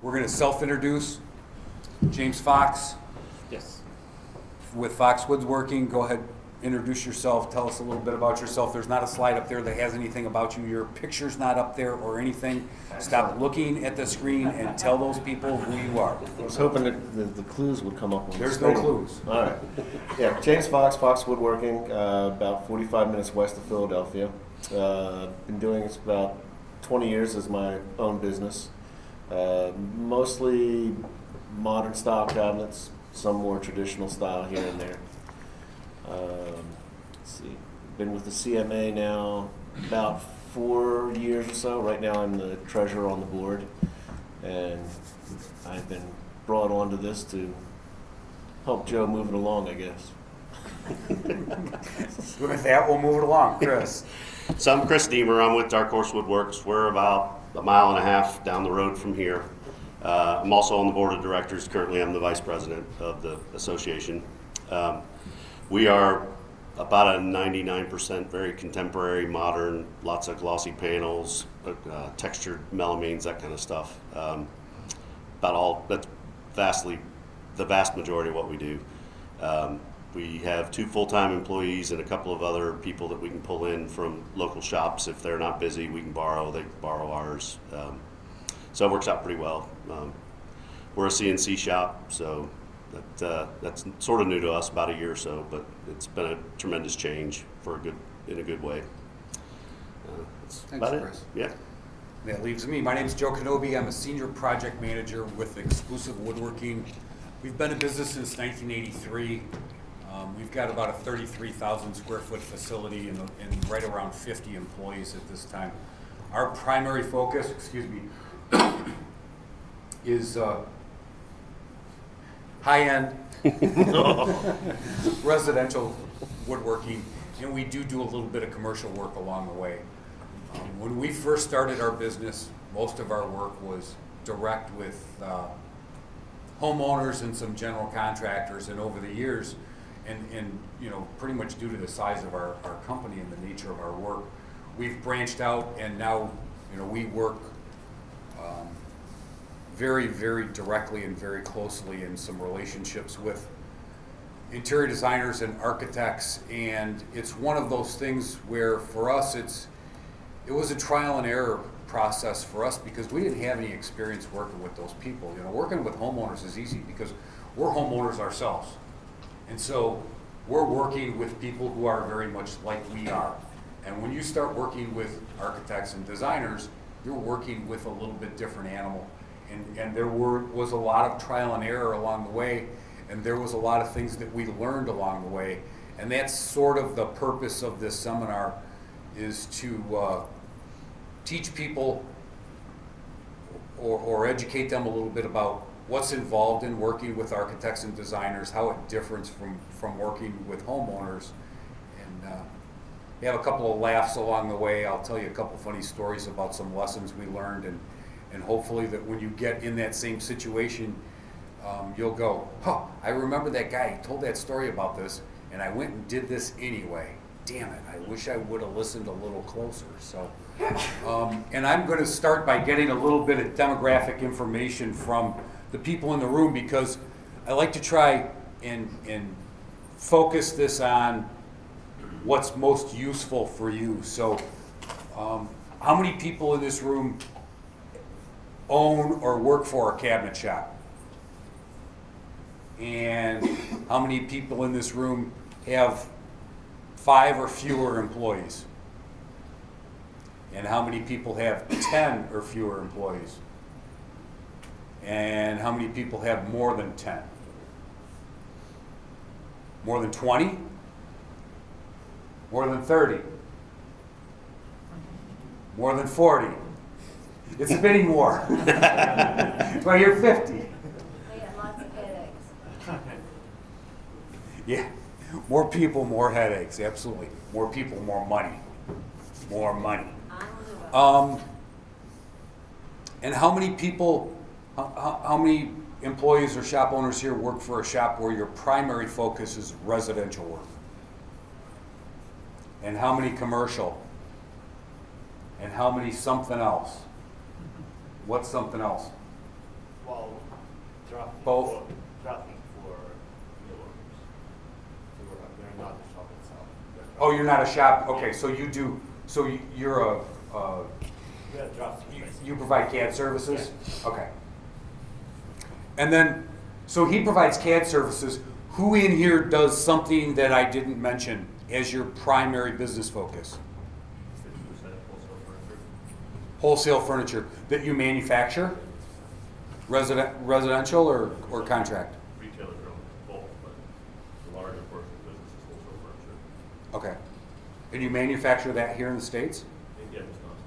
We're going to self-introduce. James Fox Yes. with Fox Woodworking. Go ahead, introduce yourself. Tell us a little bit about yourself. There's not a slide up there that has anything about you. Your picture's not up there or anything. Stop looking at the screen and tell those people who you are. I was hoping that the clues would come up on the There's no screen. clues. All right. Yeah, James Fox, Fox Woodworking, about 45 minutes west of Philadelphia. Been doing this about 20 years as my own business. Mostly modern style cabinets, some more traditional style here and there. Let's see. Been with the CMA now about 4 years or so. Right now I'm the treasurer on the board, and I've been brought onto this to help Joe move it along, I guess. With that, we'll move it along. Chris. So I'm Chris Dehmer. I'm with Dark Horse Woodworks. We're about a mile and a half down the road from here. I'm also on the board of directors. Currently, I'm the vice president of the association. We are about a 99% very contemporary, modern, lots of glossy panels, textured melamines, that kind of stuff. That's the vast majority of what we do. We have 2 full-time employees and a couple of other people that we can pull in from local shops. If they're not busy, we can borrow. They borrow ours. So it works out pretty well. We're a CNC shop, so that's sort of new to us, about a year or so, but it's been a tremendous change in a good way. That's Thanks, about Chris. it. Yeah. That leaves me. My name's Joe Knobbe. I'm a senior project manager with Exclusive Woodworking. We've been in business since 1983. We've got about a 33,000 square foot facility and right around 50 employees at this time. Our primary focus, is high-end residential woodworking, and we do a little bit of commercial work along the way. When we first started our business, most of our work was direct with homeowners and some general contractors, and over the years, and pretty much due to the size of our company and the nature of our work, we've branched out, and now we work very, very directly and very closely in some relationships with interior designers and architects, and it's one of those things where for us it was a trial and error process for us because we didn't have any experience working with those people. Working with homeowners is easy because we're homeowners ourselves. And so we're working with people who are very much like we are. And when you start working with architects and designers, you're working with a little bit different animal. And there was a lot of trial and error along the way, and there was a lot of things that we learned along the way. And that's sort of the purpose of this seminar, is to teach people or educate them a little bit about what's involved in working with architects and designers, how it differs from working with homeowners. And we have a couple of laughs along the way. I'll tell you a couple funny stories about some lessons we learned, and hopefully that when you get in that same situation, you'll go, I remember that guy, he told that story about this, and I went and did this anyway. Damn it, I wish I would have listened a little closer. So, and I'm going to start by getting a little bit of demographic information from the people in the room, because I like to try and focus this on what's most useful for you. So, how many people in this room own or work for a cabinet shop? And how many people in this room have 5 or fewer employees? And how many people have 10 or fewer employees? And how many people have more than 10? More than 20? More than 30? More than 40? It's a bit more. Well, you're 50. We have lots of headaches. Yeah, more people, more headaches, absolutely. More people, more money. More money. And how many people, how many employees or shop owners here work for a shop where your primary focus is residential work? And how many commercial? And how many something else? What's something else? Dropping Both? Dropping for millworkers. So they're not the shop itself. Oh, you're not a shop, okay, so you do, you're a, We have drops. you provide CAD services? Okay. And then, so he provides CAD services. Who in here does something that I didn't mention as your primary business focus? 50% wholesale furniture. Wholesale furniture that you manufacture? Residential or contract? Retailers are both, but the larger portion of the business is wholesale furniture. Okay. And you manufacture that here in the States? Yeah, Wisconsin.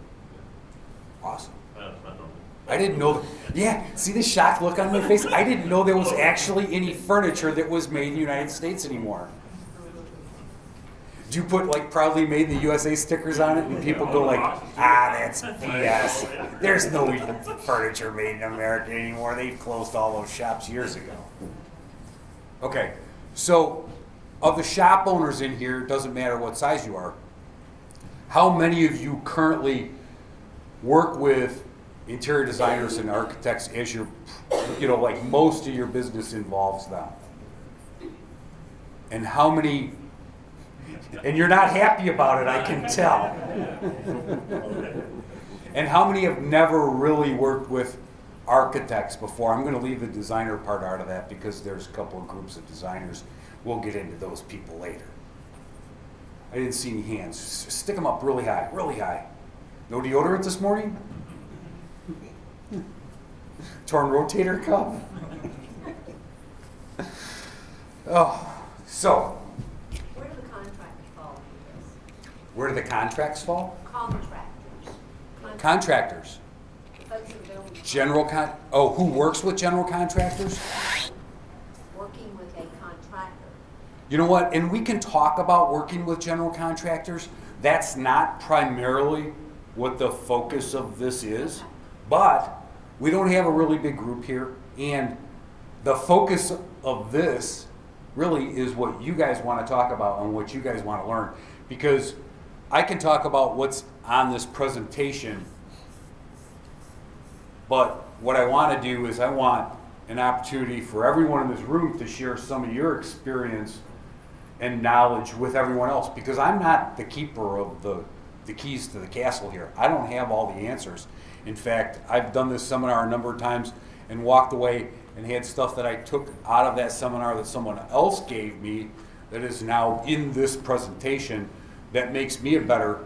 Awesome. Yeah. Not normally. I didn't know. Yeah, see the shocked look on my face? I didn't know there was actually any furniture that was made in the United States anymore. Do you put like proudly made in the USA stickers on it and people go like, that's BS. There's no even furniture made in America anymore. They closed all those shops years ago. Okay, so of the shop owners in here, it doesn't matter what size you are, how many of you currently work with interior designers and architects as your, like most of your business involves them? And how many, and you're not happy about it, I can tell. And how many have never really worked with architects before? I'm going to leave the designer part out of that because there's a couple of groups of designers. We'll get into those people later. I didn't see any hands. Stick them up really high, really high. No deodorant this morning? Torn rotator cuff? Oh, so. Where do the contractors fall into this? Where do the contracts fall? Contractors. Contractors. The folks in the building. Who works with general contractors? Working with a contractor. You know what? And we can talk about working with general contractors. That's not primarily what the focus of this is. But we don't have a really big group here. And the focus of this really is what you guys want to talk about and what you guys want to learn. Because I can talk about what's on this presentation, but what I want to do is I want an opportunity for everyone in this room to share some of your experience and knowledge with everyone else, because I'm not the keeper of the keys to the castle here. I don't have all the answers. In fact, I've done this seminar a number of times and walked away and had stuff that I took out of that seminar that someone else gave me that is now in this presentation that makes me a better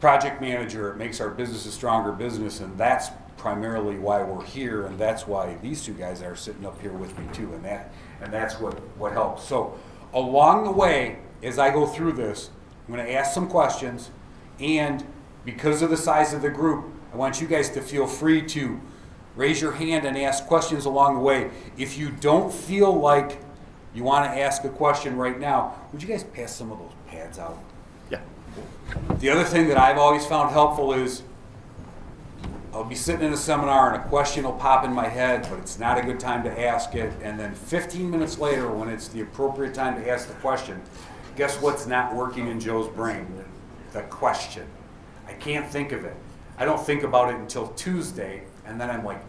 project manager. It makes our business a stronger business, and that's primarily why we're here, and that's why these two guys are sitting up here with me too, and that's what helps. So along the way, as I go through this, I'm going to ask some questions, and because of the size of the group, I want you guys to feel free to raise your hand and ask questions along the way. If you don't feel like you want to ask a question right now, would you guys pass some of those pads out? Yeah. The other thing that I've always found helpful is I'll be sitting in a seminar and a question will pop in my head, but it's not a good time to ask it. And then 15 minutes later, when it's the appropriate time to ask the question, guess what's not working in Joe's brain? The question. I can't think of it. I don't think about it until Tuesday, and then I'm like,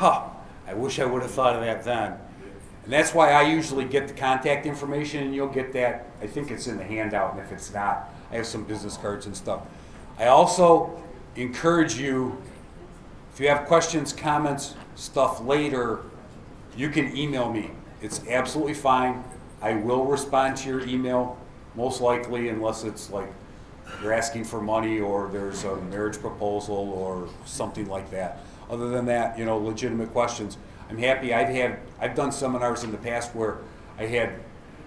I wish I would have thought of that then. And that's why I usually get the contact information, and you'll get that. I think it's in the handout, and if it's not, I have some business cards and stuff. I also encourage you, if you have questions, comments, stuff later, you can email me. It's absolutely fine. I will respond to your email, most likely, unless it's like you're asking for money or there's a marriage proposal or something like that. Other than that, legitimate questions. I'm happy. I've done seminars in the past where I had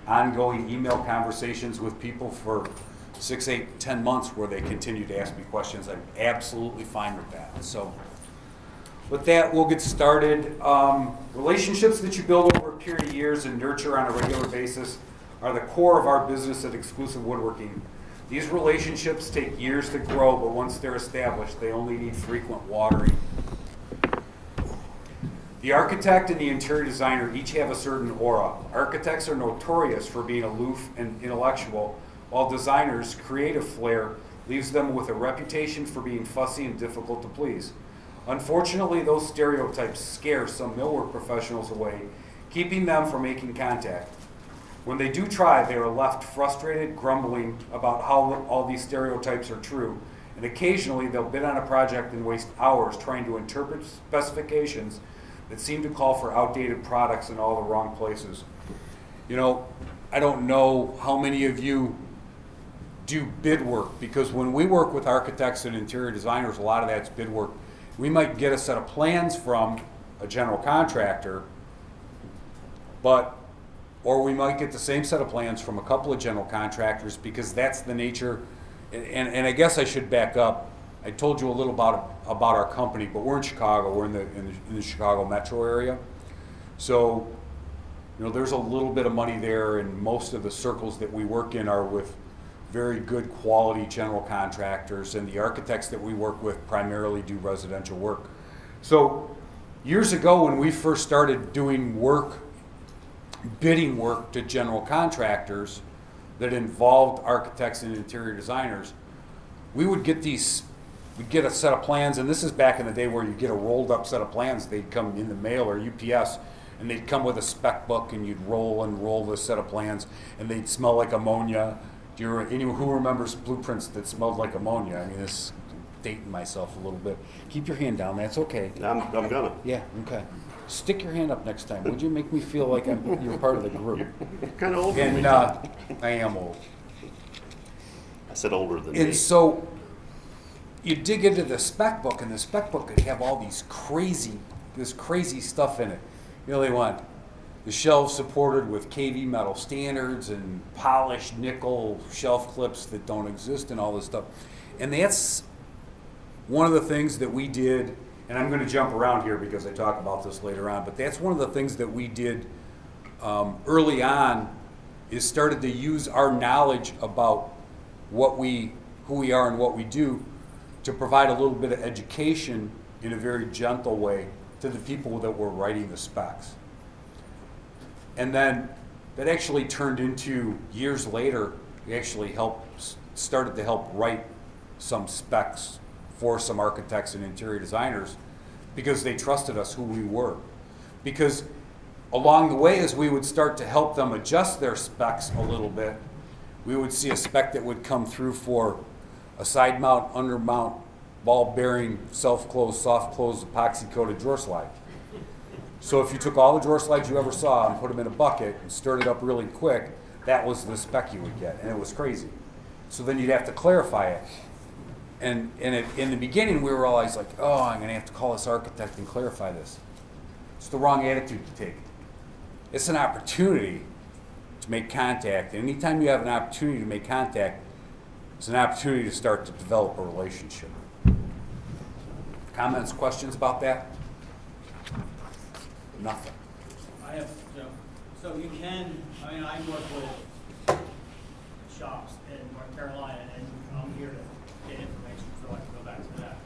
ongoing email conversations with people for 6, 8, 10 months where they continued to ask me questions. I'm absolutely fine with that. So with that, we'll get started. Relationships that you build over a period of years and nurture on a regular basis are the core of our business at Exclusive Woodworking. These relationships take years to grow, but once they're established, they only need frequent watering. The architect and the interior designer each have a certain aura. Architects are notorious for being aloof and intellectual, while designers' creative flair leaves them with a reputation for being fussy and difficult to please. Unfortunately, those stereotypes scare some millwork professionals away, keeping them from making contact. When they do try, they are left frustrated, grumbling about how all these stereotypes are true, and occasionally they'll bid on a project and waste hours trying to interpret specifications that seem to call for outdated products in all the wrong places. You know, I don't know how many of you do bid work, because when we work with architects and interior designers, a lot of that's bid work. We might get a set of plans from a general contractor, or we might get the same set of plans from a couple of general contractors, because that's the nature. And I guess I should back up. I told you a little about our company, but we're in Chicago. We're in the Chicago metro area. So, you know, there's a little bit of money there, and most of the circles that we work in are with very good quality general contractors, and the architects that we work with primarily do residential work. So years ago, when we first started doing work, bidding work to general contractors that involved architects and interior designers, we'd get a set of plans, and this is back in the day where you get a rolled up set of plans. They'd come in the mail or UPS, and they'd come with a spec book, and you'd roll this set of plans, and they'd smell like ammonia. Anyone who remembers blueprints that smelled like ammonia? I mean, this is dating myself a little bit. Keep your hand down. That's okay. I'm gonna. Yeah. Okay. Stick your hand up next time. Would you make me feel like you're part of the group? You're kind of older than me. And I am old. I said older than And me. so you dig into the spec book, and the spec book could have all this crazy stuff in it. You know, they want the shelves supported with KV metal standards and polished nickel shelf clips that don't exist and all this stuff. And that's one of the things that we did, and I'm going to jump around here because I talk about this later on, but that's one of the things that we did early on, is started to use our knowledge about who we are and what we do to provide a little bit of education in a very gentle way to the people that were writing the specs. And then that actually turned into, years later, we actually started to help write some specs for some architects and interior designers, because they trusted us who we were. Because along the way, as we would start to help them adjust their specs a little bit, we would see a spec that would come through for a side mount, under mount, ball bearing, self-close, soft close, epoxy coated drawer slide. So if you took all the drawer slides you ever saw and put them in a bucket and stirred it up really quick, that was the spec you would get, and it was crazy. So then you'd have to clarify it. And in the beginning, we were always like, oh, I'm going to have to call this architect and clarify this. It's the wrong attitude to take. It's an opportunity to make contact. And anytime you have an opportunity to make contact, it's an opportunity to start to develop a relationship. Comments, questions about that? Nothing. I have, so you can, I mean, I work with shops in North Carolina, and I'm here to get information, so I can go back to that.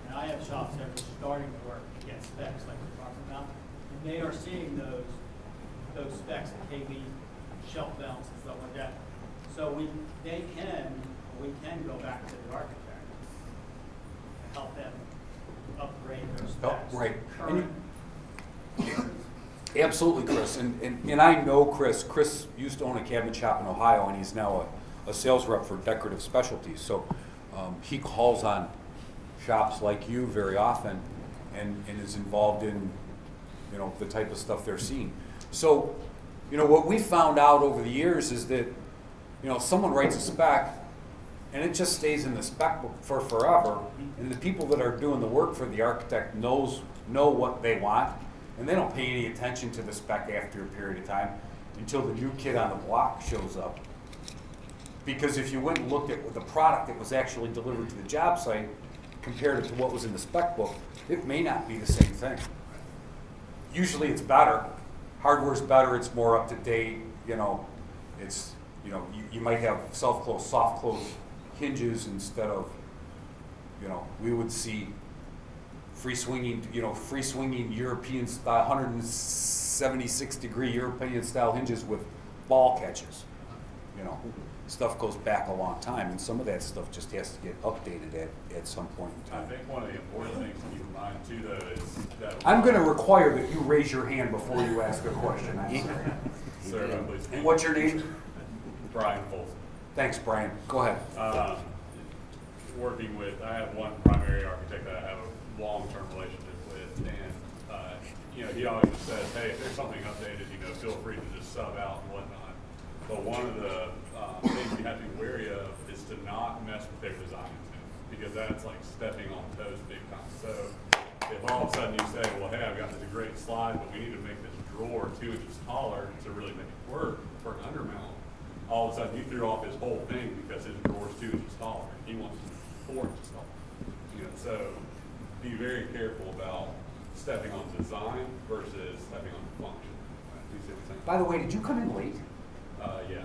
And I have shops that are starting to work to get specs like we're talking about, and they are seeing those specs at KB shelf mounts and stuff like that. So we can go back to the architect and help them upgrade their specs. Oh, right. Current. Absolutely, Chris. And I know Chris. Chris used to own a cabinet shop in Ohio, and he's now a sales rep for decorative specialties. So he calls on shops like you very often, and is involved in, you know, the type of stuff they're seeing. So, you know, what we found out over the years is that, you know, someone writes a spec, and it just stays in the spec book for forever, and the people that are doing the work for the architect know what they want, and they don't pay any attention to the spec after a period of time until the new kid on the block shows up. Because if you went and looked at the product that was actually delivered to the job site, compared it to what was in the spec book, it may not be the same thing. Usually it's better. Hardware's better, it's more up to date, you know, it's, you know, you might have self-close, soft-close hinges instead of, you know, we would see free swinging European style, 176 degree European style hinges with ball catches. you know, stuff goes back a long time, and some of that stuff just has to get updated at some point in I time. think one of the important things to keep in mind too, though, is that. I'm gonna require that you raise your hand before you ask a question, I'm sorry. Sir, please. And what's your name? Brian Folsom. Thanks, Brian. Go ahead. Working with, I have one primary architect that I have a long-term relationship with, and, you know, he always just says, hey, if there's something updated, you know, feel free to just sub out and whatnot. But one of the things you have to be wary of is to not mess with their design too, because that's like stepping on toes big time. So if all of a sudden you say, well, hey, I've got this great slide, but we need to make this drawer 2 inches taller to really make it work for an undermount, all of a sudden you threw off his whole thing because his drawer's 2 inches taller. He wants it 4 inches taller. You know, so be very careful about stepping on design versus stepping on function. Do you see what I'm saying? By the way, did you come in late? Yeah.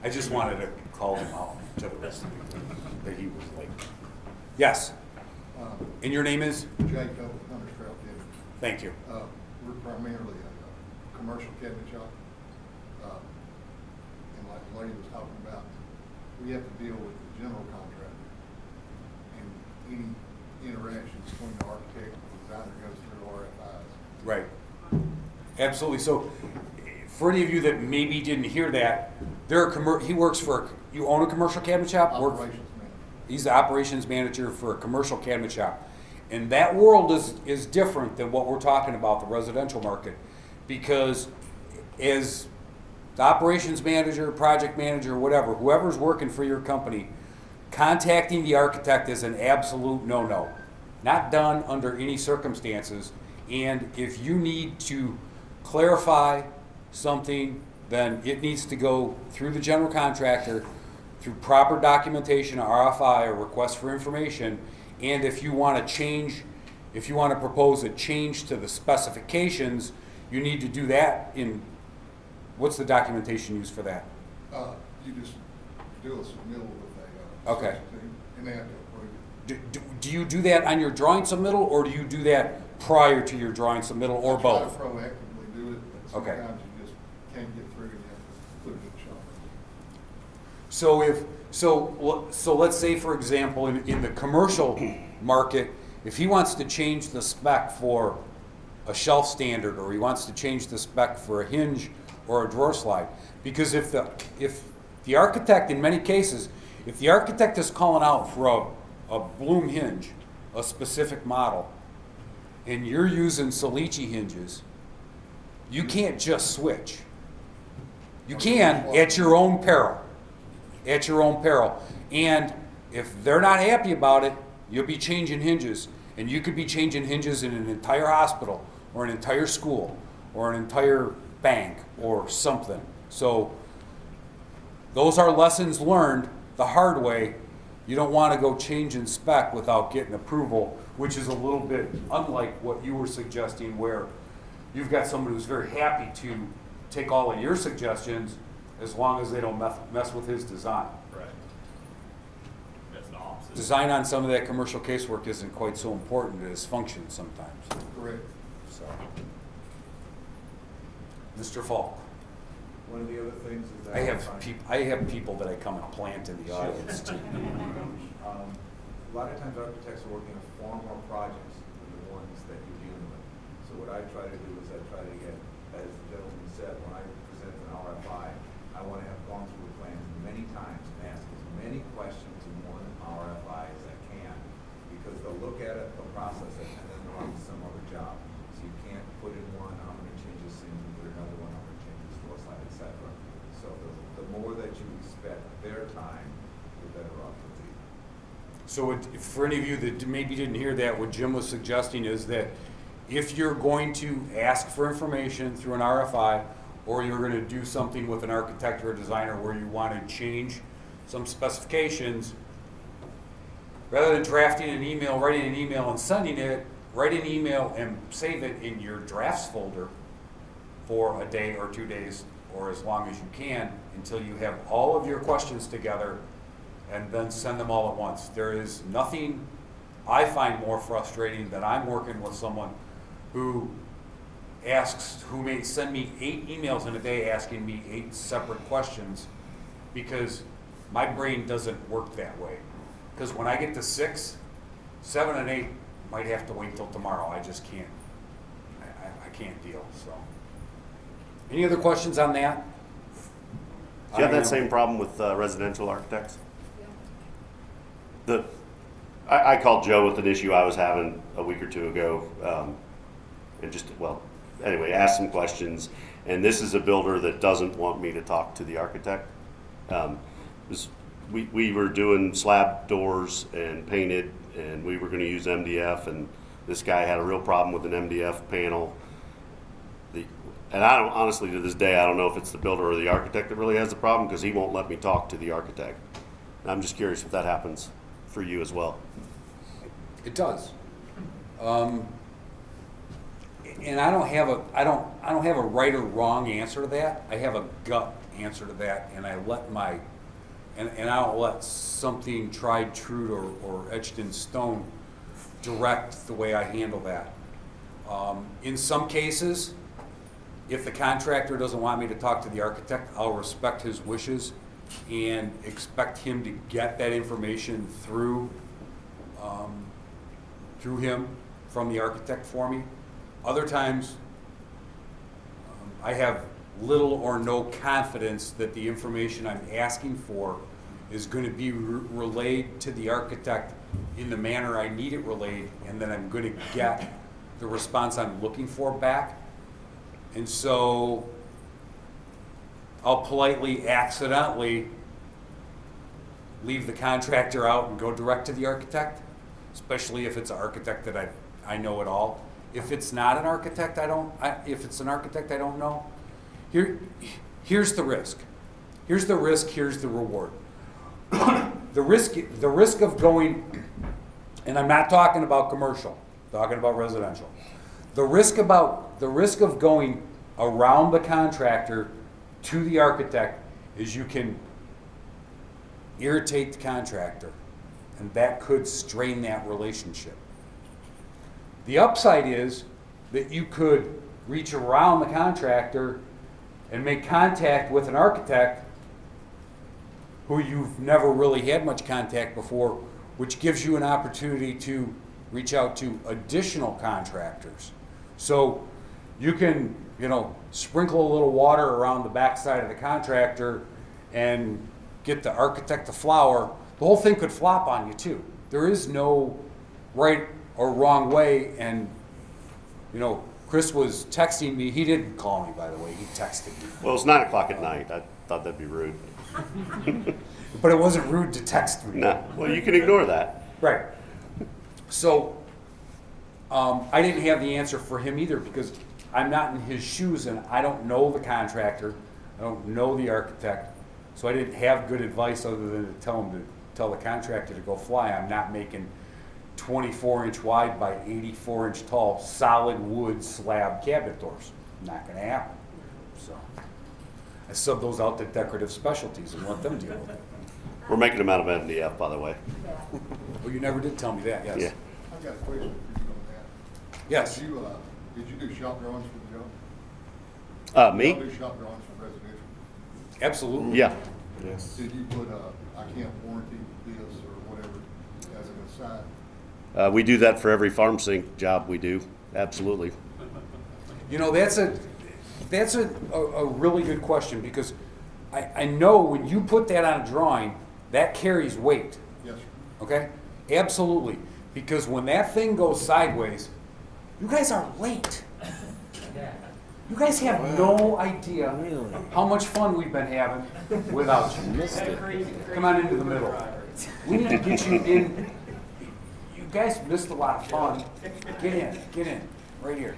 I just wanted to call him out to the rest of you that he was late. Yes, and your name is? Jacob, Hunter's Trail Cabinet. Thank you. We're primarily a commercial cabinet shop. And like the lady was talking about, we have to deal with the general contractor. And any interaction between the architect and the designer goes through RFIs. Right. Absolutely. So, for any of you that maybe didn't hear that, he works for, you own a commercial cabinet shop? Operations manager. He's the operations manager for a commercial cabinet shop. And that world is different than what we're talking about, the residential market. Because as the operations manager, project manager, whatever, whoever's working for your company, contacting the architect is an absolute no-no. Not done under any circumstances. And if you need to clarify something, then it needs to go through the general contractor, through proper documentation, a RFI, or request for information. And if you want to change, if you want to propose a change to the specifications, you need to do that in, what's the documentation used for that? You just do a submittal with a Okay. and they have to approve it. Do you do that on your drawing submittal, or do you do that prior to your drawing submittal, or both? I try to proactively do it, but Okay. sometimes you just can't get through and you have to put it in the shop. So let's say, for example, in the commercial market, if he wants to change the spec for a shelf standard, or he wants to change the spec for a hinge or a drawer slide, because if the architect, in many cases, if the architect is calling out for a Bloom hinge, a specific model, and you're using Salici hinges, you can't just switch. You can at your own peril. At your own peril. And if they're not happy about it, you'll be changing hinges. And you could be changing hinges in an entire hospital, or an entire school, or an entire bank, or something. So those are lessons learned the hard way. You don't want to go changing spec without getting approval, which is a little bit unlike what you were suggesting, where you've got someone who's very happy to take all of your suggestions as long as they don't mess with his design. Right. That's the opposite. Design on some of that commercial casework isn't quite so important as function sometimes. Correct. So, Mr. Falk, One of the other things is that. I have people that I come and plant in the audience too. A lot of times architects are working on far more projects than the ones that you're dealing with. So what I try to do is I try to get, as the gentleman said, when I present an RFI, I want to have gone through the plans many times and ask as many questions in one RFI as I can, because they'll look at it, they'll process it, and then they're on to some other job. So you can't put in one, I'm going to change this thing, and put another one, I'm going to change this floor slide, etc. So the more that you respect their time, the better off you'll be. So for any of you that maybe didn't hear that, what Jim was suggesting is that if you're going to ask for information through an RFI, or you're going to do something with an architect or a designer where you want to change some specifications, rather than drafting an email, writing an email and sending it, write an email and save it in your drafts folder for a day or 2 days, or as long as you can, until you have all of your questions together, and then send them all at once. There is nothing I find more frustrating than I'm working with someone who may send me 8 emails in a day asking me 8 separate questions because my brain doesn't work that way. Because when I get to 6, 7 and 8 might have to wait till tomorrow. I just can't. I can't deal. So, any other questions on that? Do you have that same problem with residential architects? I called Joe with an issue I was having a week or two ago, and just, well, anyway, asked some questions. And this is a builder that doesn't want me to talk to the architect. We were doing slab doors and painted, and we were going to use MDF, and this guy had a real problem with an MDF panel. And I don't, honestly, to this day, I don't know if it's the builder or the architect that really has the problem, because he won't let me talk to the architect. And I'm just curious if that happens for you as well. It does. And I don't have a right or wrong answer to that. I have a gut answer to that, and I don't let something tried, true, or etched in stone direct the way I handle that. In some cases, if the contractor doesn't want me to talk to the architect, I'll respect his wishes and expect him to get that information through him from the architect for me. Other times, I have little or no confidence that the information I'm asking for is going to be relayed to the architect in the manner I need it relayed, and then I'm going to get the response I'm looking for back. And so I'll politely, accidentally leave the contractor out and go direct to the architect, especially if it's an architect that I know at all. If it's not an architect, if it's an architect I don't know, here's the risk. Here's the risk, here's the reward. The risk of going, and I'm not talking about commercial, I'm talking about residential. The risk of going around the contractor to the architect is you can irritate the contractor, and that could strain that relationship. The upside is that you could reach around the contractor and make contact with an architect who you've never really had much contact before, which gives you an opportunity to reach out to additional contractors. So you can, sprinkle a little water around the backside of the contractor and get the architect to flower. The whole thing could flop on you too. There is no right or wrong way. And, Chris was texting me. He didn't call me, by the way. He texted me. Well, it's 9 o'clock at night. I thought that'd be rude. But it wasn't rude to text me. No. Well, you can ignore that. Right. So I didn't have the answer for him either, because I'm not in his shoes and I don't know the contractor. I don't know the architect. So I didn't have good advice other than to tell the contractor to go fly. I'm not making 24-inch wide by 84-inch tall solid wood slab cabinet doors. Not going to happen. So I sub those out to Decorative Specialties and let them deal with it. We're making them out of MDF, by the way. Well, you never did tell me that, yes. Yeah. I've got a question for you on that. Yes. Did you do shop drawings for the job? Me? Y'all do shop drawings for residential? Absolutely. Yeah. Yes. Did you put I can't warranty this or whatever as an aside? We do that for every farm sink job we do. Absolutely. That's a really good question, because I know when you put that on a drawing, that carries weight. Yes, sir. Okay? Absolutely. Because when that thing goes sideways, you guys are late. You guys have no idea how much fun we've been having without you. Missed it. Come on into the middle. We need to get you in. You guys missed a lot of fun. Get in, right here.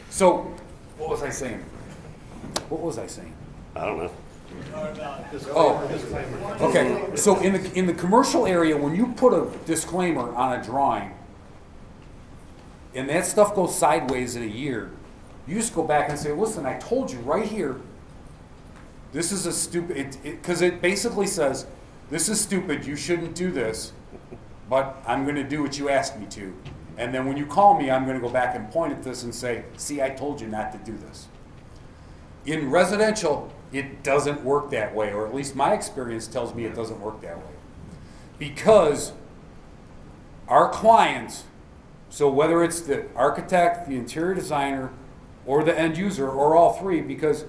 So, what was I saying? I don't know. Oh, okay. So in the commercial area, when you put a disclaimer on a drawing, and that stuff goes sideways in a year, you just go back and say, listen, I told you right here, this is a stupid, because it basically says, this is stupid, you shouldn't do this, but I'm going to do what you asked me to. And then when you call me, I'm going to go back and point at this and say, see, I told you not to do this. In residential, It doesn't work that way, or at least my experience tells me it doesn't work that way. Because our clients, so whether it's the architect, the interior designer, or the end user, or all three, because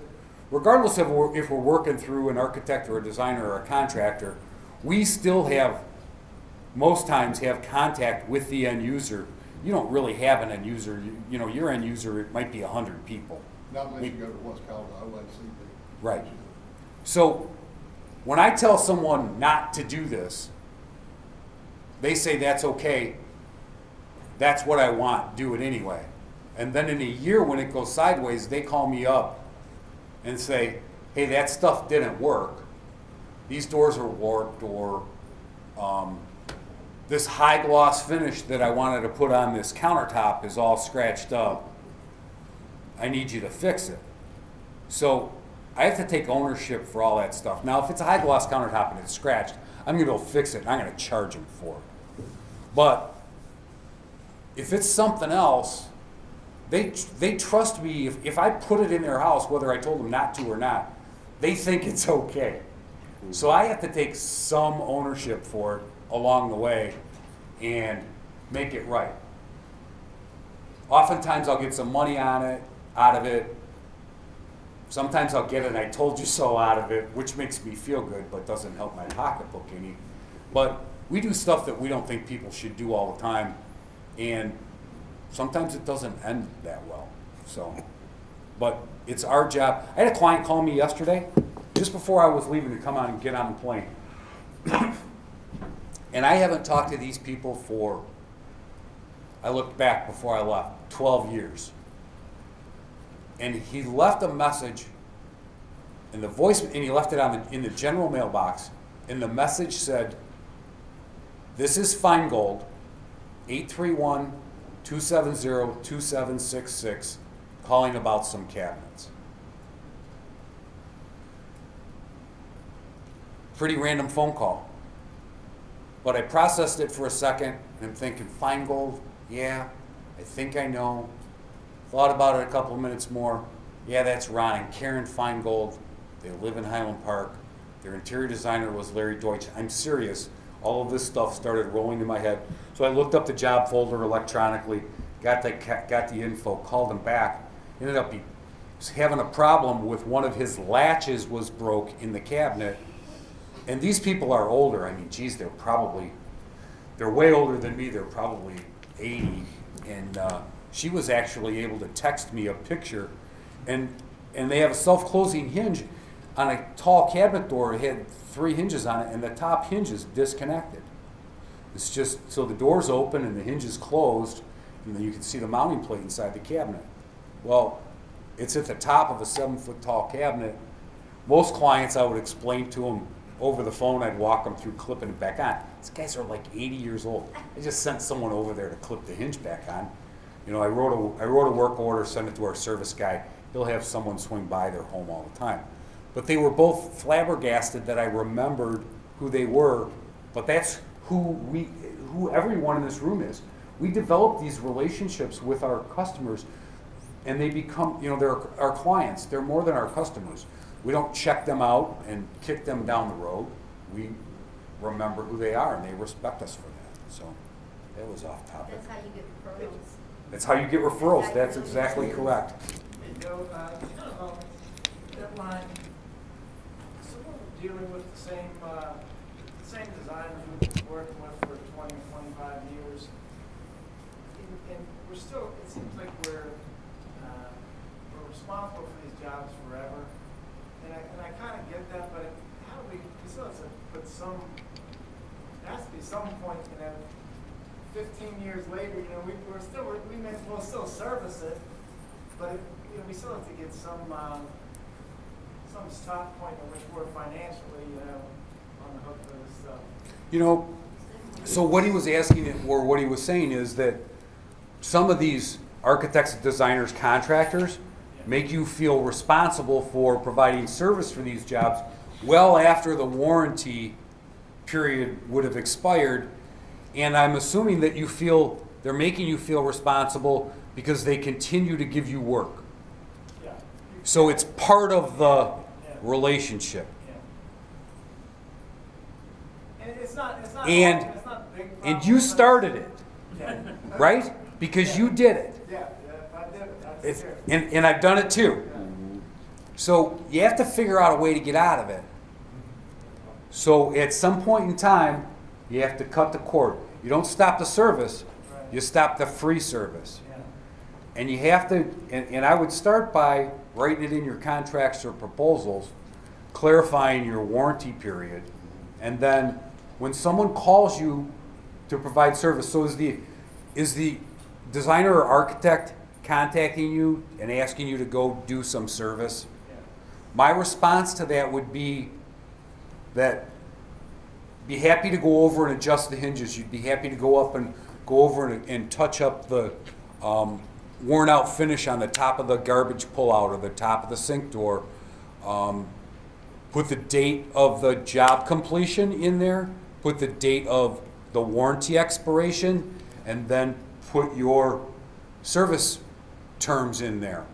regardless of if we're working through an architect or a designer or a contractor, we still have, most times have contact with the end user. You don't really have an end user. You know, your end user, it might be 100 people. Not unless you go to what's called the OACP. Right. So when I tell someone not to do this, they say that's okay. That's what I want. Do it anyway. And then in a year when it goes sideways, they call me up and say, hey, that stuff didn't work. These doors are warped, or this high gloss finish that I wanted to put on this countertop is all scratched up. I need you to fix it. So I have to take ownership for all that stuff. Now, if it's a high gloss countertop and it's scratched, I'm going to go fix it and I'm going to charge them for it. But if it's something else, they trust me. If I put it in their house, whether I told them not to or not, they think it's okay. So I have to take some ownership for it along the way and make it right. Oftentimes I'll get some money out of it. Sometimes I'll get an "I told you so" out of it, which makes me feel good but doesn't help my pocketbook any. But we do stuff that we don't think people should do all the time, and sometimes it doesn't end that well. So, but it's our job. I had a client call me yesterday, just before I was leaving to come on and get on the plane. And I haven't talked to these people for, I looked back before I left, 12 years. And he left a message in the voice, and he left it in the general mailbox, and the message said, "This is Feingold, 831-270-2766, calling about some cabinets." Pretty random phone call. But I processed it for a second, and I'm thinking, Feingold? Yeah, I think I know. Thought about it a couple of minutes more. Yeah, that's Ron and Karen Feingold. They live in Highland Park. Their interior designer was Larry Deutsch. I'm serious. All of this stuff started rolling in my head. So I looked up the job folder electronically, got the info, called him back. Ended up having a problem with one of his latches was broke in the cabinet. And these people are older. I mean, geez, they're way older than me. They're probably 80. And she was actually able to text me a picture. And they have a self-closing hinge on a tall cabinet door. It had 3 hinges on it, and the top hinge is disconnected. It's just, so the door's open and the hinge is closed, and then you can see the mounting plate inside the cabinet. Well, it's at the top of a 7-foot tall cabinet. Most clients, I would explain to them over the phone. I'd walk them through clipping it back on. These guys are like 80 years old. I just sent someone over there to clip the hinge back on. You know, I wrote a work order, sent it to our service guy. He'll have someone swing by their home all the time. But they were both flabbergasted that I remembered who they were. But that's who everyone in this room is. We develop these relationships with our customers, and they become, you know, they're our clients. They're more than our customers. We don't check them out and kick them down the road. We remember who they are, and they respect us for that. So that was off topic. That's how you get referrals. That's how you get referrals. That's exactly correct. And Joe, that line, someone dealing with the same designers we've been working with for 20, 25 years, and we're still, it seems like we're responsible for these jobs forever. And I kind of get that, but how do we still have to put some, there has to be some point, 15 years later, we may as well still service it, but we still have to get some stop point at which we're financially, on the hook for this stuff. You know, so what he was asking, or what he was saying, is that some of these architects, designers, contractors make you feel responsible for providing service for these jobs well after the warranty period would have expired. And I'm assuming that you feel they're making you feel responsible because they continue to give you work. Yeah. So it's part of the relationship. And it's not it's not a big problem. And you started it, Yeah. right? Because you did it. Yeah, I did it. That's it. And I've done it too. So you have to figure out a way to get out of it. So at some point in time, you have to cut the cord. You don't stop the service, you stop the free service. Yeah. And you have to, and I would start by writing it in your contracts or proposals, clarifying your warranty period. And then when someone calls you to provide service, so is the designer or architect contacting you and asking you to go do some service? Yeah. My response to that would be that be happy to go over and adjust the hinges. You'd be happy to go up and go over and touch up the worn out finish on the top of the garbage pullout or the top of the sink door. Put the date of the job completion in there, put the date of the warranty expiration, and then put your service terms in there.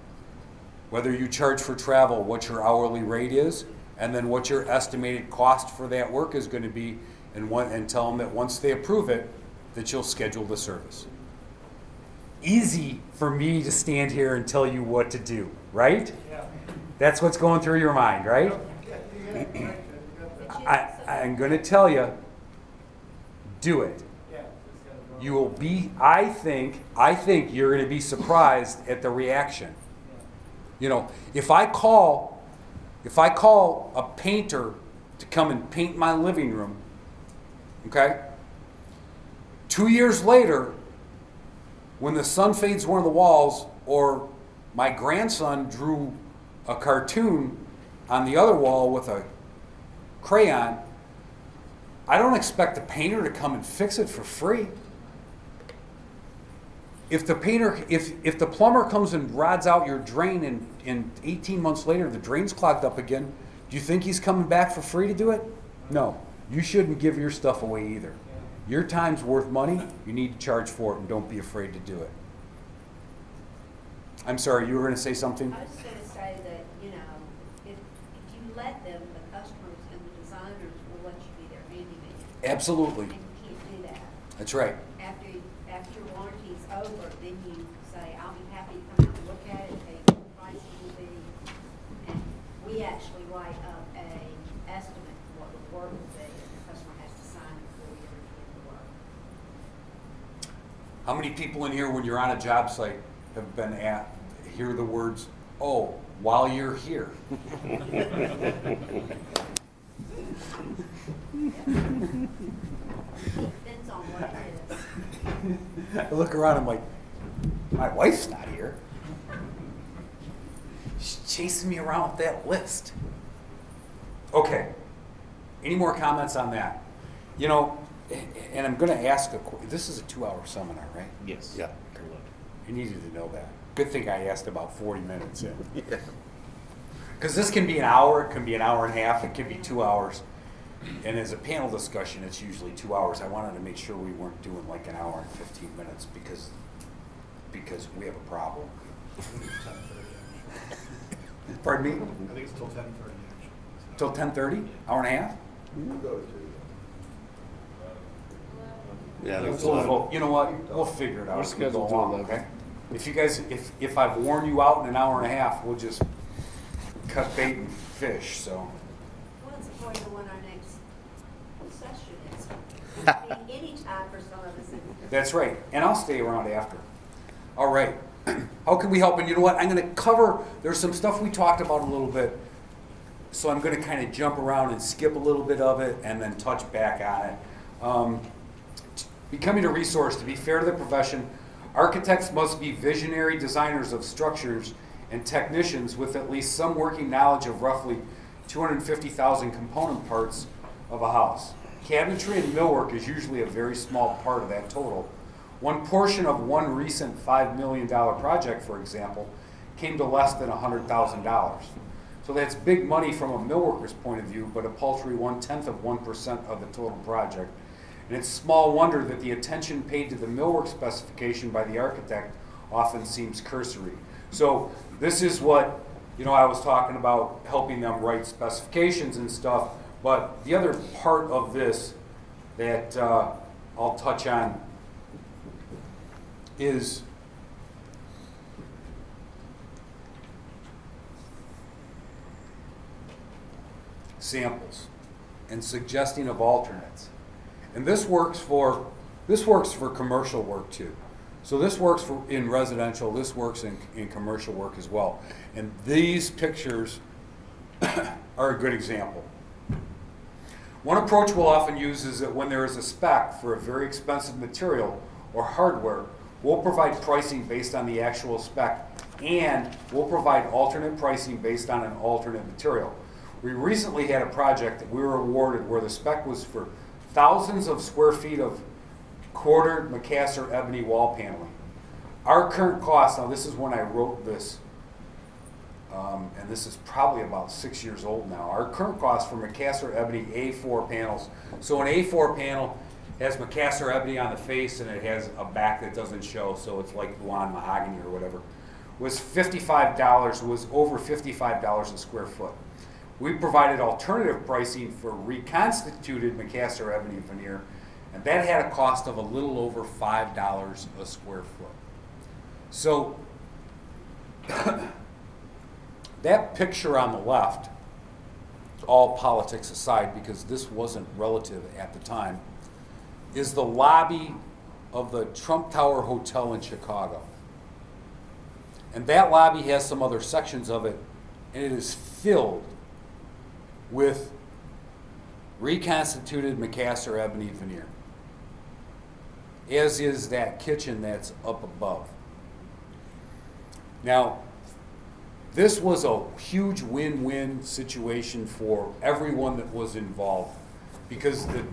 Whether you charge for travel, what your hourly rate is, and then what your estimated cost for that work is going to be, and tell them that once they approve it, that you'll schedule the service. Easy for me to stand here and tell you what to do, right? Yeah. That's what's going through your mind, right? I'm going to tell you, do it. Yeah. You will be, I think you're going to be surprised at the reaction. You know, if I call a painter to come and paint my living room, okay? 2 years later, when the sun fades one of the walls, or my grandson drew a cartoon on the other wall with a crayon, I don't expect the painter to come and fix it for free. If the plumber comes and rods out your drain and 18 months later the drain's clogged up again, do you think he's coming back for free to do it? No. You shouldn't give your stuff away either. Your time's worth money. You need to charge for it, and don't be afraid to do it. I'm sorry, you were going to say something? I was just going to say that, you know, if you let them, the customers and the designers will let you be their handyman. Absolutely. And you can't do that. That's right. After your warranty's over, then you say, I'll be happy to come out and look at it, tell you what the price will be. And we actually write up a estimate for what the work will be, and the customer has to sign it before we ever begin the work. How many people in here, when you're on a job site, have been hear the words, "Oh, while you're here"? Depends on what it is. I look around, I'm like, my wife's not here. She's chasing me around with that list. Okay. Any more comments on that? You know, and I'm going to ask this is a 2-hour seminar, right? Yes. Yeah. You needed to know that. Good thing I asked about 40 minutes in. Because this can be an hour, it can be an hour and a half, it can be 2 hours. And as a panel discussion, it's usually 2 hours. I wanted to make sure we weren't doing like an hour and 15 minutes because we have a problem. Pardon me? I think it's till 10:30 actually. Till 10:30? Hour and a half? We'll go to. Yeah, that's You know what? We'll figure it out. We're as we go scheduled to along, 11. okay? If you guys, if I've worn you out in an hour and a half, we'll just cut bait and fish. So. Well, it's according to when our next session is. It could be any time for some of us. That's right, and I'll stay around after. All right, how can we help? And you know what? I'm going to cover. There's some stuff we talked about a little bit, so I'm going to kind of jump around and skip a little bit of it, and then touch back on it. Becoming a resource. To be fair to the profession, architects must be visionary designers of structures and technicians with at least some working knowledge of roughly 250,000 component parts of a house. Cabinetry and millwork is usually a very small part of that total. One portion of one recent $5 million project, for example, came to less than $100,000. So that's big money from a millworker's point of view, but a paltry 0.1% of the total project. And it's small wonder that the attention paid to the millwork specification by the architect often seems cursory. So this is what, you know, I was talking about helping them write specifications and stuff, but the other part of this that I'll touch on is samples and suggesting of alternates. And this works for commercial work too. So this works in residential, this works in commercial work as well. And these pictures are a good example. One approach we'll often use is that when there is a spec for a very expensive material or hardware, we'll provide pricing based on the actual spec, and we'll provide alternate pricing based on an alternate material. We recently had a project that we were awarded where the spec was for thousands of square feet of quartered Macassar ebony wall paneling. Our current cost, now this is when I wrote this, and this is probably about 6 years old now. Our current cost for Macassar ebony A4 panels, so an A4 panel has Macassar ebony on the face and it has a back that doesn't show, so it's like blonde mahogany or whatever, was $55, was over $55 a square foot. We provided alternative pricing for reconstituted Macassar ebony veneer, and that had a cost of a little over $5 a square foot. So that picture on the left, all politics aside, because this wasn't relative at the time, is the lobby of the Trump Tower Hotel in Chicago. And that lobby has some other sections of it, and it is filled with reconstituted Macassar ebony veneer, as is that kitchen that's up above. Now, this was a huge win-win situation for everyone that was involved, because the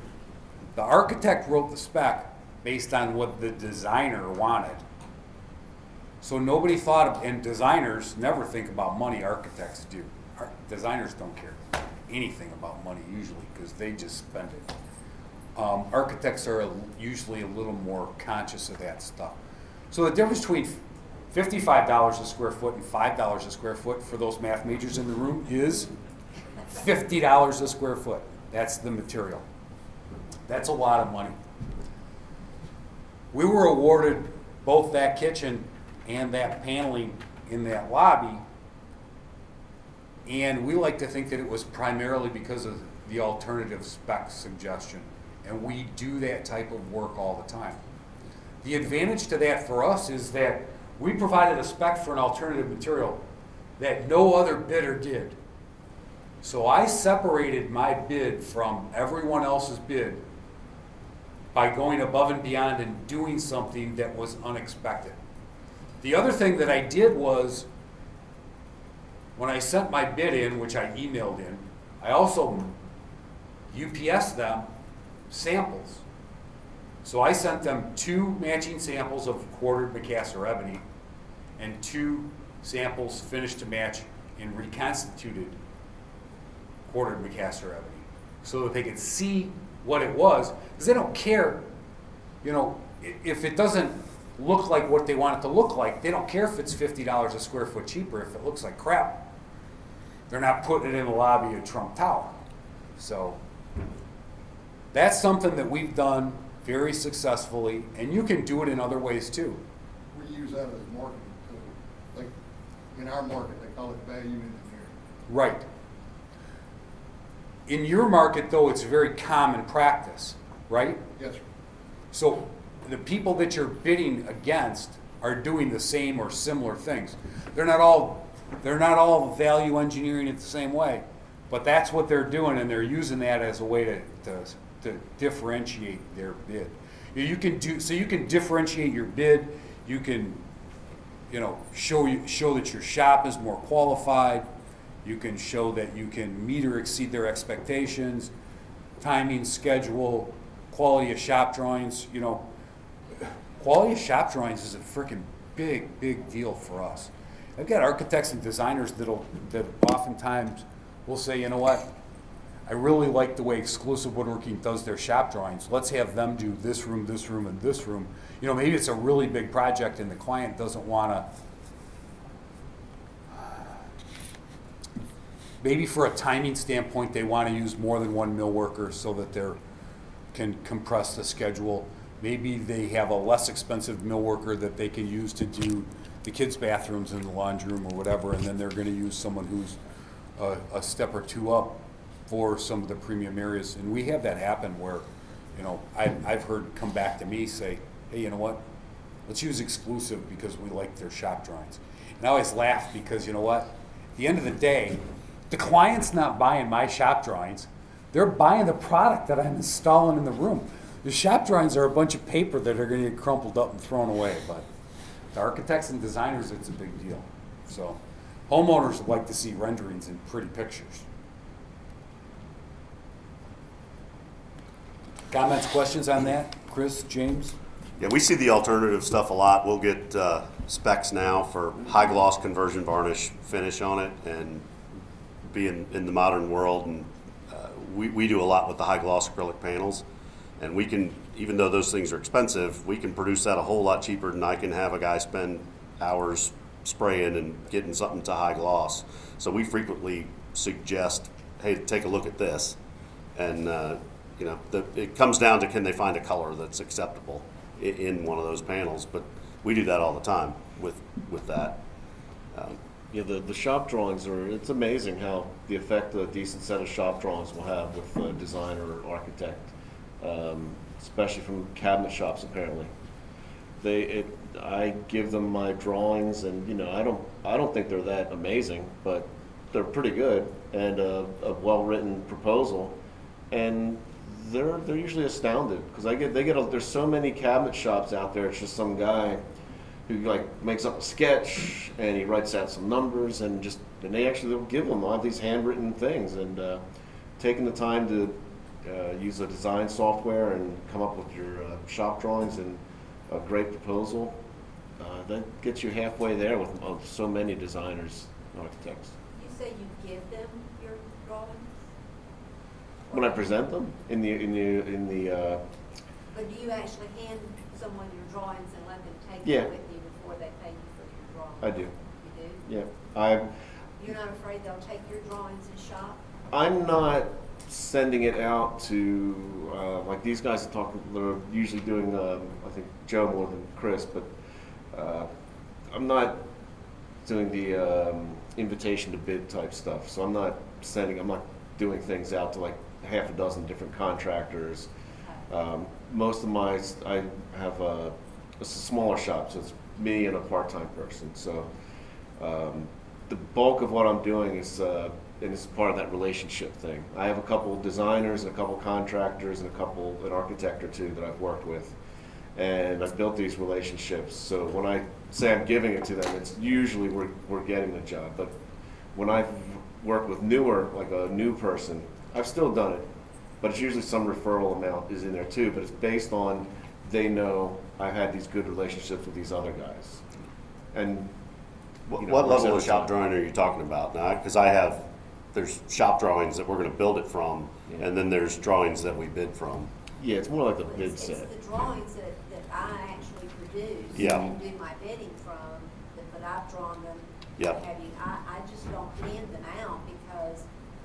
architect wrote the spec based on what the designer wanted. So nobody thought of, and designers never think about money, architects do. Designers don't care anything about money usually, because they just spend it. Architects are usually a little more conscious of that stuff. So the difference between $55 a square foot and $5 a square foot for those math majors in the room is $50 a square foot. That's the material. That's a lot of money. We were awarded both that kitchen and that paneling in that lobby, and we like to think that it was primarily because of the alternative spec suggestion, and we do that type of work all the time. The advantage to that for us is that we provided a spec for an alternative material that no other bidder did. So I separated my bid from everyone else's bid by going above and beyond and doing something that was unexpected. The other thing that I did was, when I sent my bid in, which I emailed in, I also UPS'd them samples. So I sent them 2 matching samples of quartered Macassar ebony and 2 samples finished to match in reconstituted quartered Macassar ebony, so that they could see what it was, because they don't care, you know, if it doesn't look like what they want it to look like. They don't care if it's $50 a square foot cheaper if it looks like crap. They're not putting it in the lobby of Trump Tower. So that's something that we've done very successfully, and you can do it in other ways too. We use that as marketing too. Like in our market, they call it value engineering. Right. In your market, though, it's very common practice, right? Yes, sir. So the people that you're bidding against are doing the same or similar things. They're not all value engineering it the same way, but that's what they're doing, and they're using that as a way to differentiate their bid. You can differentiate your bid. You can, show that your shop is more qualified. You can show that you can meet or exceed their expectations, timing, schedule, quality of shop drawings. Quality of shop drawings is a freaking big deal for us. I've got architects and designers that oftentimes will say, you know what, I really like the way Exclusive Woodworking does their shop drawings. Let's have them do this room, and this room. Maybe it's a really big project and the client doesn't want to maybe for a timing standpoint, they want to use more than one mill worker so that they can compress the schedule. Maybe they have a less expensive mill worker that they can use to do the kids' bathrooms in the laundry room or whatever, and then they're going to use someone who's a step or two up for some of the premium areas. And we have that happen where, you know, I've heard come back to me say, hey, you know what? Let's use exclusive because we like their shop drawings. And I always laugh because, you know what? At the end of the day, the client's not buying my shop drawings. They're buying the product that I'm installing in the room. The shop drawings are a bunch of paper that are going to get crumpled up and thrown away. But the architects and designers, it's a big deal. So homeowners like to see renderings and pretty pictures. Comments, questions on that? Chris, James? Yeah, we see the alternative stuff a lot. We'll get specs now for high gloss conversion varnish finish on it, and being in the modern world, and we do a lot with the high gloss acrylic panels, and we can, even though those things are expensive, we can produce that a whole lot cheaper than I can have a guy spend hours spraying and getting something to high gloss. So we frequently suggest, hey, take a look at this, and you know, it comes down to can they find a color that's acceptable in one of those panels, but we do that all the time with that. Yeah, the shop drawings it's amazing how the effect a decent set of shop drawings will have with a designer or architect, especially from cabinet shops apparently. I give them my drawings, and you know, I don't think they're that amazing, but they're pretty good, and a well-written proposal, and they're usually astounded because there's so many cabinet shops out there. It's just some guy who like makes up a sketch and he writes out some numbers and they'll give them all these handwritten things, and taking the time to use a design software and come up with your shop drawings and a great proposal, that gets you halfway there with so many designers and architects. You say you give them your drawings? When I present them in the But do you actually hand someone your drawings and let them take Yeah. them with you before they pay you for your drawings? I do. You do? Yeah, You're not afraid they'll take your drawings and shop? I'm not sending it out to like these guys they're usually doing I think Joe more than Chris, but I'm not doing the invitation to bid type stuff. So I'm not doing things out to like half a dozen different contractors. Most of I have it's a smaller shop, so it's me and a part-time person. So the bulk of what I'm doing is, and it's part of that relationship thing. I have a couple of designers and a couple of contractors and an architect or two that I've worked with, and I've built these relationships. So when I say I'm giving it to them, it's usually we're getting the job. But when I've worked with like a new person, I've still done it, but it's usually some referral amount is in there too, but it's based on they know I've had these good relationships with these other guys. And What you know, level of shop drawing are you talking about now? Because there's shop drawings that we're going to build it from, Yeah. and then there's drawings that we bid from. Yeah, it's more like the Well, bid it's set. the drawings that I actually produce Yeah. and do my bidding from, but I've drawn them. Yep. what have you. I just don't hand them out because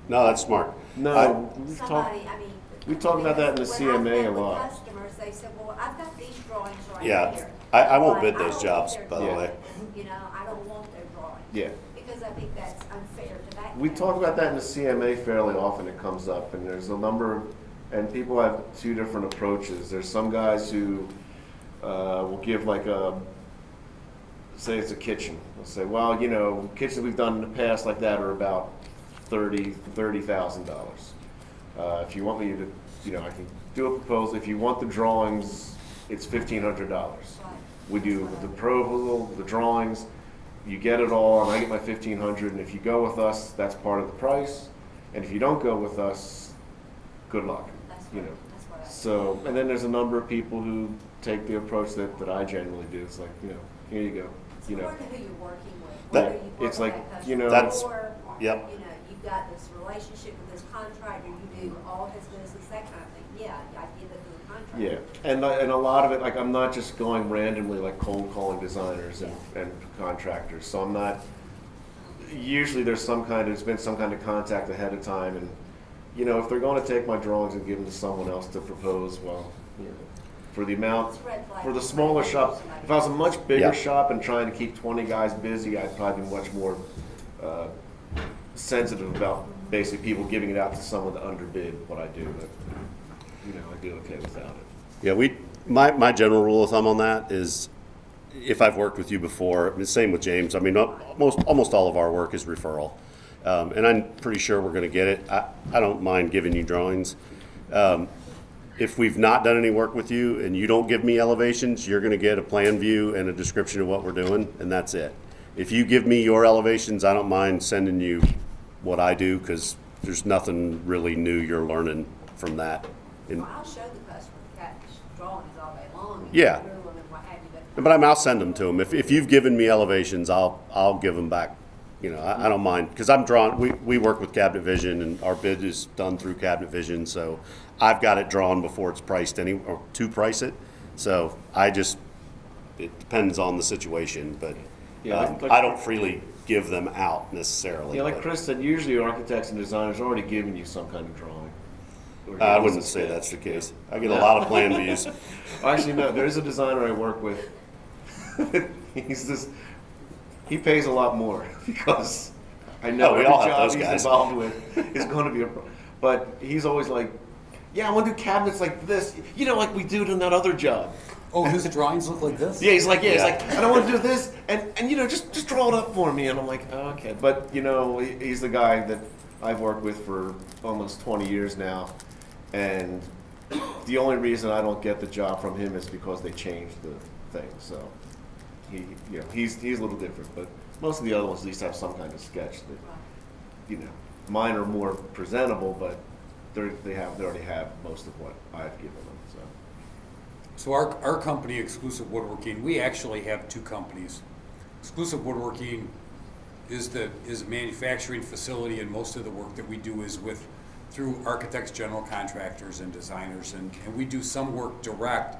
No, that's smart. No, we've talked. somebody, I mean. we talked about that in the because CMA when I've a met lot. with customers, they said, well, I've got these drawings right Yeah. here. I won't Like, bid I those don't jobs, want by their the way. drawings. You know, I don't want their drawings. Yeah. Because I think that's unfair to that. We kind talk of- about that in the CMA fairly often. It comes up, and there's a number, and people have two different approaches. There's some guys who will give like say it's a kitchen. They'll say, well, you know, kitchens we've done in the past like that are about $30,000. If you want me to, you know, I can do a proposal. If you want the drawings, it's $1,500. Right. We do the proposal, the drawings, you get it all, and I get my $1,500, and if you go with us, that's part of the price, and if you don't go with us, good luck, That's you what- know. that's what I- So, and then there's a number of people who take the approach that I generally do. It's like, you know, here you go, It's you know. according to who you're working with. That- whether you work it's with like, that you know, customer That's- or, yep. You know, you've got this relationship with this contractor, you do all his business, that kind of thing. Yeah, I give it to the contractor. Yeah, and a lot of it, like I'm not just going randomly like cold calling designers and contractors. So I'm not, usually there's been some kind of contact ahead of time, and you know, if they're going to take my drawings and give them to someone else to propose, well, you know, for the amount, for the smaller shop, if I was a much bigger Yeah. shop and trying to keep 20 guys busy, I'd probably be much more sensitive about basically people giving it out to someone to underbid what I do, but you know, I'd be okay without it. Yeah, my general rule of thumb on that is, if I've worked with you before, I mean, same with James. I mean, almost all of our work is referral, and I'm pretty sure we're going to get it. I don't mind giving you drawings. If we've not done any work with you and you don't give me elevations, you're going to get a plan view and a description of what we're doing, and that's it. If you give me your elevations, I don't mind sending you what I do, because there's nothing really new you're learning from that. Well, I'll show the customer catch drawings all day long. and Yeah. doodle them and what have you, But I'll send them to them. If you've given me elevations, I'll give them back. You know, I don't mind, because I'm drawn. We work with Cabinet Vision, and our bid is done through Cabinet Vision, so I've got it drawn before it's priced or to price it. So it depends on the situation, but Yeah, like- I don't freely give them out necessarily. Yeah, like but, Chris said, usually architects and designers are already giving you some kind of drawing. Or I giving wouldn't us a say sketch. that's the case. I get a lot of plan views. Actually, no. There's a designer I work with. He pays a lot more because I know Oh, we every all have job those he's guys. involved with is going to be a problem. But he's always like, "Yeah, I want to do cabinets like this. You know, like we do it in that other job." Oh, his drawings look like this? Yeah, he's like, Yeah. I don't want to do this, and you know, just draw it up for me. And I'm like, oh, okay. But you know, he's the guy that I've worked with for almost 20 years now, and the only reason I don't get the job from him is because they changed the thing. So he's a little different, but most of the other ones at least have some kind of sketch that, you know, mine are more presentable, but they already have most of what I've given them. So our company, Exclusive Woodworking, we actually have two companies. Exclusive Woodworking is a manufacturing facility, and most of the work that we do is through architects, general contractors, and designers, and we do some work direct,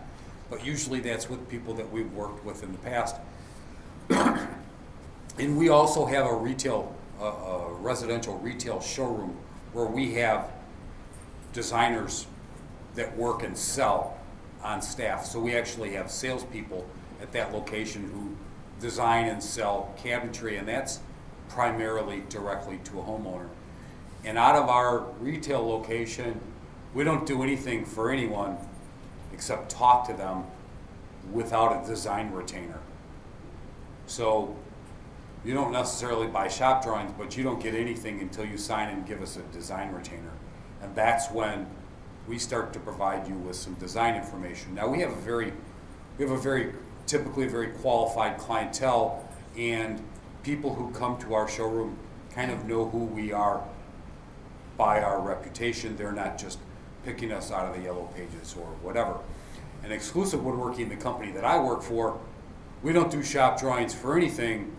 but usually that's with people that we've worked with in the past. And we also have a residential retail showroom where we have designers that work and sell on staff. So we actually have salespeople at that location who design and sell cabinetry, and that's primarily directly to a homeowner. And out of our retail location, we don't do anything for anyone except talk to them without a design retainer. So you don't necessarily buy shop drawings, but you don't get anything until you sign and give us a design retainer. And that's when we start to provide you with some design information. Now we have typically a very qualified clientele, and people who come to our showroom kind of know who we are by our reputation. They're not just picking us out of the yellow pages or whatever. And Exclusive Woodworking, the company that I work for, we don't do shop drawings for anything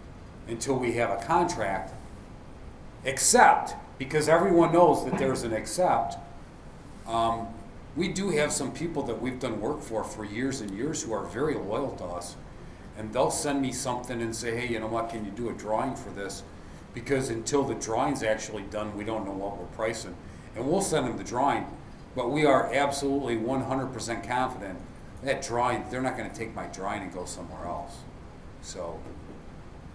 until we have a contract, except, because everyone knows that there's an except, we do have some people that we've done work for years and years who are very loyal to us, and they'll send me something and say, hey, you know what, can you do a drawing for this? Because until the drawing's actually done, we don't know what we're pricing. And we'll send them the drawing, but we are absolutely 100% confident that drawing, they're not going to take my drawing and go somewhere else. So,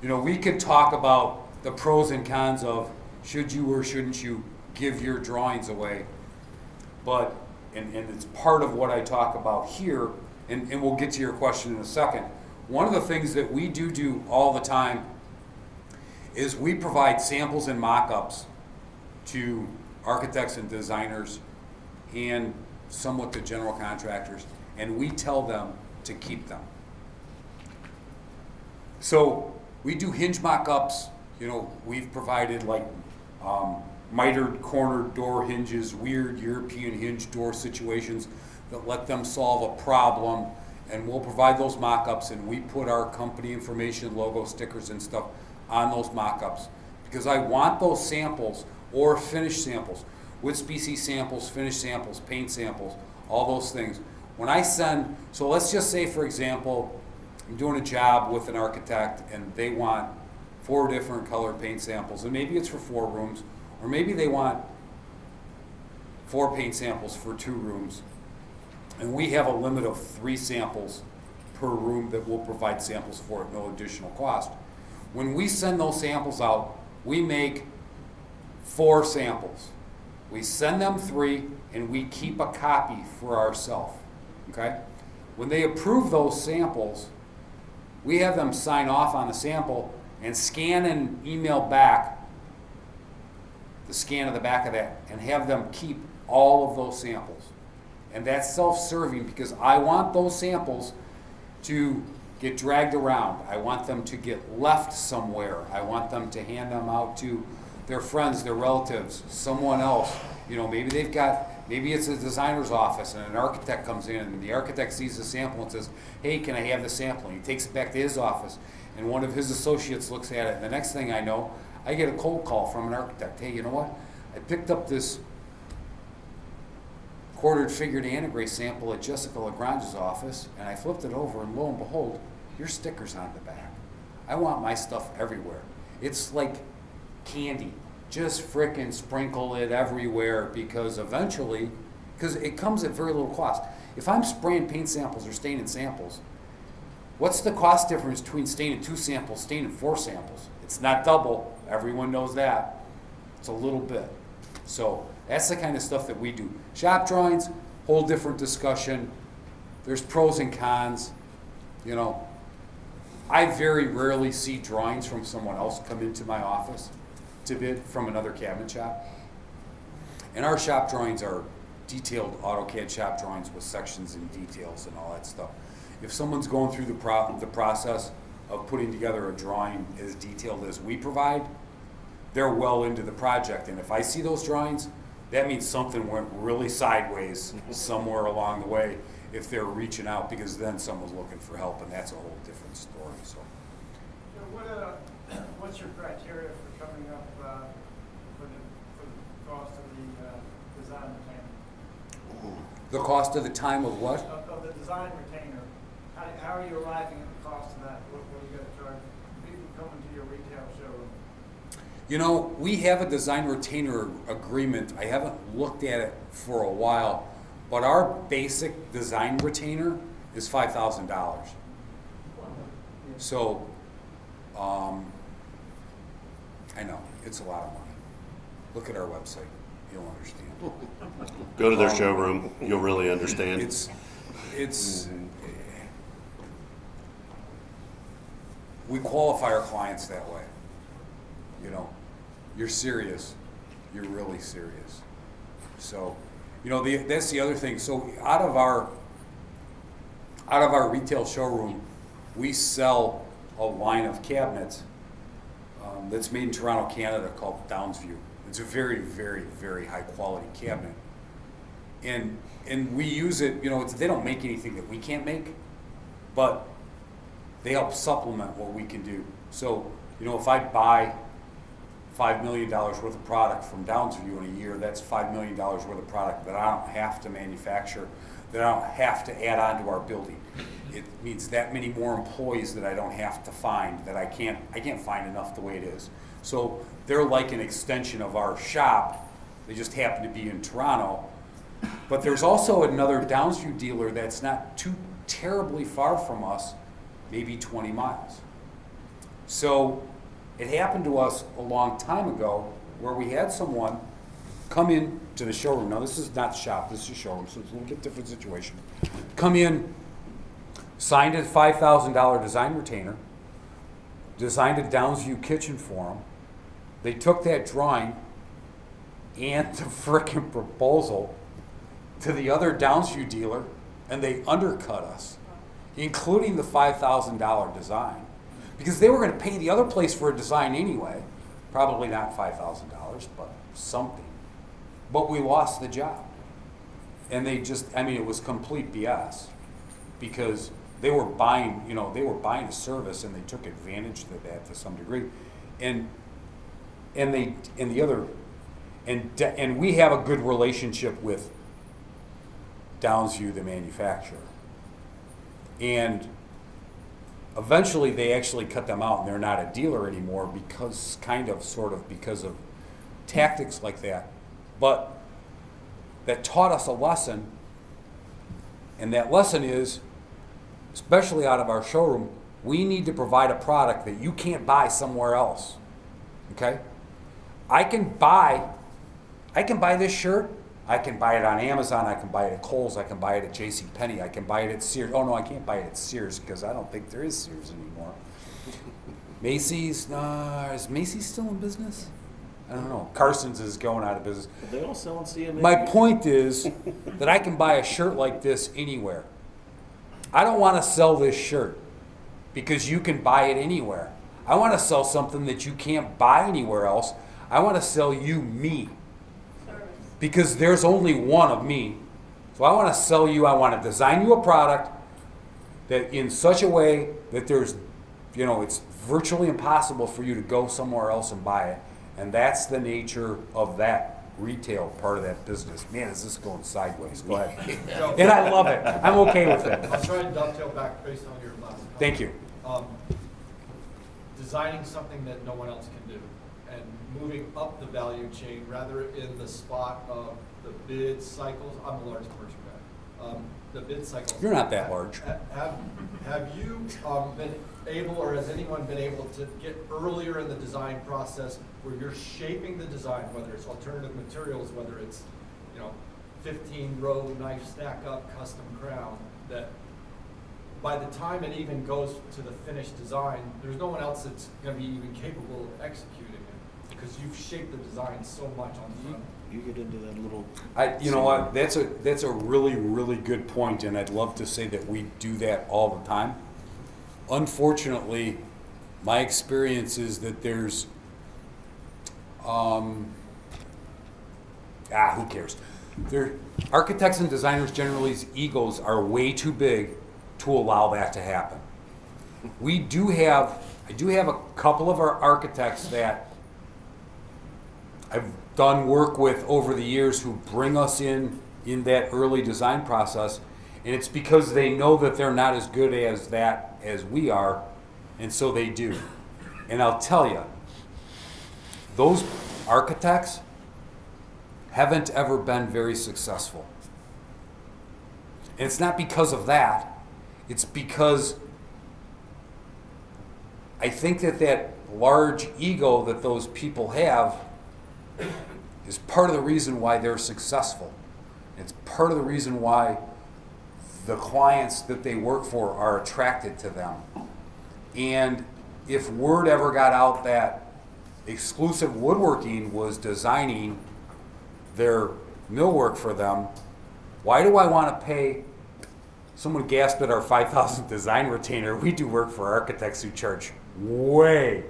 you know, we could talk about the pros and cons of should you or shouldn't you give your drawings away. But, and it's part of what I talk about here, and we'll get to your question in a second. One of the things that we do all the time is we provide samples and mock-ups to architects and designers and somewhat to general contractors, and we tell them to keep them. So we do hinge mock-ups. You know, we've provided like mitered corner door hinges, weird European hinge door situations that let them solve a problem, and we'll provide those mock-ups, and we put our company information, logo, stickers, and stuff on those mock-ups, because I want those samples or finished samples, wood species samples, finished samples, paint samples, all those things. When I send, so let's just say, for example, I'm doing a job with an architect and they want 4 different color paint samples, and maybe it's for 4 rooms, or maybe they want 4 paint samples for 2 rooms, and we have a limit of 3 samples per room that we'll provide samples for at no additional cost. When we send those samples out, we make 4 samples. We send them 3, and we keep a copy for ourselves, okay? When they approve those samples, we have them sign off on the sample and scan and email back the scan of the back of that and have them keep all of those samples. And that's self-serving because I want those samples to get dragged around. I want them to get left somewhere. I want them to hand them out to their friends, their relatives, someone else. You know, maybe they've got, maybe it's a designer's office and an architect comes in and the architect sees the sample and says, hey, can I have the sample? And he takes it back to his office and one of his associates looks at it and the next thing I know, I get a cold call from an architect. Hey, you know what? I picked up this quartered figured antigray sample at Jessica Lagrange's office and I flipped it over and lo and behold, your sticker's on the back. I want my stuff everywhere. It's like candy. Just frickin' sprinkle it everywhere because eventually, because it comes at very little cost. If I'm spraying paint samples or staining samples, what's the cost difference between staining 2 samples, staining 4 samples? It's not double. Everyone knows that. It's a little bit. So that's the kind of stuff that we do. Shop drawings, whole different discussion. There's pros and cons. You know, I very rarely see drawings from someone else come into my office to bid from another cabinet shop. And our shop drawings are detailed AutoCAD shop drawings with sections and details and all that stuff. If someone's going through the process of putting together a drawing as detailed as we provide, they're well into the project. And if I see those drawings, that means something went really sideways somewhere along the way if they're reaching out, because then someone's looking for help, and that's a whole different story. So, What's your criteria for coming up for the cost of the design retainer? the cost of the time of what? Of the design retainer. How are you arriving at the cost of that? What are you going to charge people coming to your retail showroom? You know, we have a design retainer agreement. I haven't looked at it for a while, but our basic design retainer is $5,000. So, I know, it's a lot of money. Look at our website, you'll understand. Go to their showroom, you'll really understand. It's we qualify our clients that way. You know, you're serious, you're really serious. So, you know, that's the other thing. So out of our retail showroom, we sell a line of cabinets that's made in Toronto, Canada, called Downsview. It's a very, very, very high quality cabinet. And we use it, you know, they don't make anything that we can't make, but they help supplement what we can do. So, you know, if I buy $5 million worth of product from Downsview in a year, that's $5 million worth of product that I don't have to manufacture, that I don't have to add on to our building. It means that many more employees that I don't have to find, that I can't find enough the way it is. So they're like an extension of our shop. They just happen to be in Toronto. But there's also another Downsview dealer that's not too terribly far from us, maybe 20 miles. So it happened to us a long time ago where we had someone come in to the showroom. Now this is not the shop, this is a showroom, so it's a little bit different situation. Come in, signed a $5,000 design retainer, designed a Downsview kitchen for them. They took that drawing and the frickin' proposal to the other Downsview dealer, and they undercut us, including the $5,000 design, because they were going to pay the other place for a design anyway, probably not $5,000, but something. But we lost the job. And they just, I mean, it was complete BS, because they were buying, you know, they were buying a service and they took advantage of that to some degree. And we have a good relationship with Downsview, the manufacturer. And eventually they actually cut them out and they're not a dealer anymore because, sort of because of tactics like that. But that taught us a lesson, and that lesson is, especially out of our showroom, we need to provide a product that you can't buy somewhere else. Okay? I can buy this shirt. I can buy it on Amazon. I can buy it at Kohl's. I can buy it at JCPenney. I can buy it at Sears. Oh no, I can't buy it at Sears because I don't think there is Sears anymore. Macy's, is Macy's still in business? I don't know. Carson's is going out of business. Are they all selling CMA? My point is that I can buy a shirt like this anywhere. I don't want to sell this shirt because you can buy it anywhere. I want to sell something that you can't buy anywhere else. I want to sell you me. Because there's only one of me. So I want to sell you, I want to design you a product that in such a way that there's, it's virtually impossible for you to go somewhere else and buy it. And that's the nature of that retail part of that business. Man, is this going sideways? Go ahead. And I love it. I'm okay with it. I'll try and dovetail back based on your last comment. Thank you. Designing something that no one else can do and moving up the value chain rather in the spot of the bid cycles. I'm a large commercial guy. The bid cycles. You're not that large. Have you been able, or has anyone been able to get earlier in the design process where you're shaping the design, whether it's alternative materials, whether it's 15-row knife stack up custom crown, that by the time it even goes to the finished design, there's no one else that's going to be even capable of executing it because you've shaped the design so much on the front. You get into that little. You know what? That's a really, really good point, and I'd love to say that we do that all the time. Unfortunately, my experience is that there's, who cares? Architects and designers generally's egos are way too big to allow that to happen. I do have a couple of our architects that I've done work with over the years who bring us in that early design process, and it's because they know that they're not as good as we are, and so they do. And I'll tell you, those architects haven't ever been very successful. And it's not because of that. It's because I think that large ego that those people have is part of the reason why they're successful. It's part of the reason why the clients that they work for are attracted to them. And if word ever got out that Exclusive Woodworking was designing their millwork for them, why do I want to pay? Someone gasped at our 5,000 design retainer. We do work for architects who charge way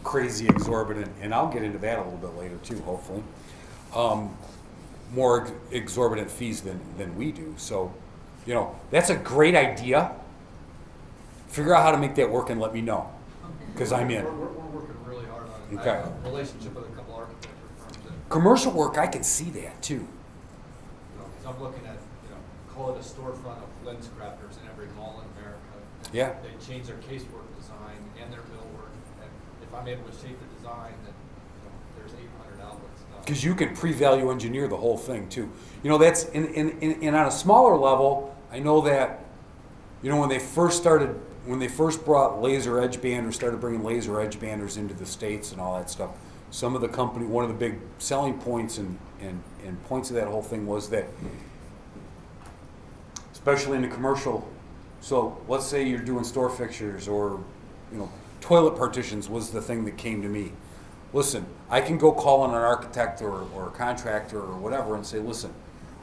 crazy exorbitant, and I'll get into that a little bit later too, hopefully. More exorbitant fees than we do. So, that's a great idea. Figure out how to make that work and let me know, because I'm in. We're working really hard on it. Okay. I have a relationship with a couple architecture firms that, Commercial work, I can see that too. because I'm looking at, call it a storefront of lens crafters in every mall in America. And Yeah. They change their casework design and their millwork, and if I'm able to shape the design, then there's 800 outlets now. Because you can pre-value engineer the whole thing too. That's in on a smaller level. I know that, when they first brought laser edge banders, started bringing laser edge banders into the States and all that stuff. Some of the company, one of the big selling points and points of that whole thing was that, especially in the commercial. So let's say you're doing store fixtures or, toilet partitions was the thing that came to me. Listen, I can go call on an architect or a contractor or whatever and say, listen,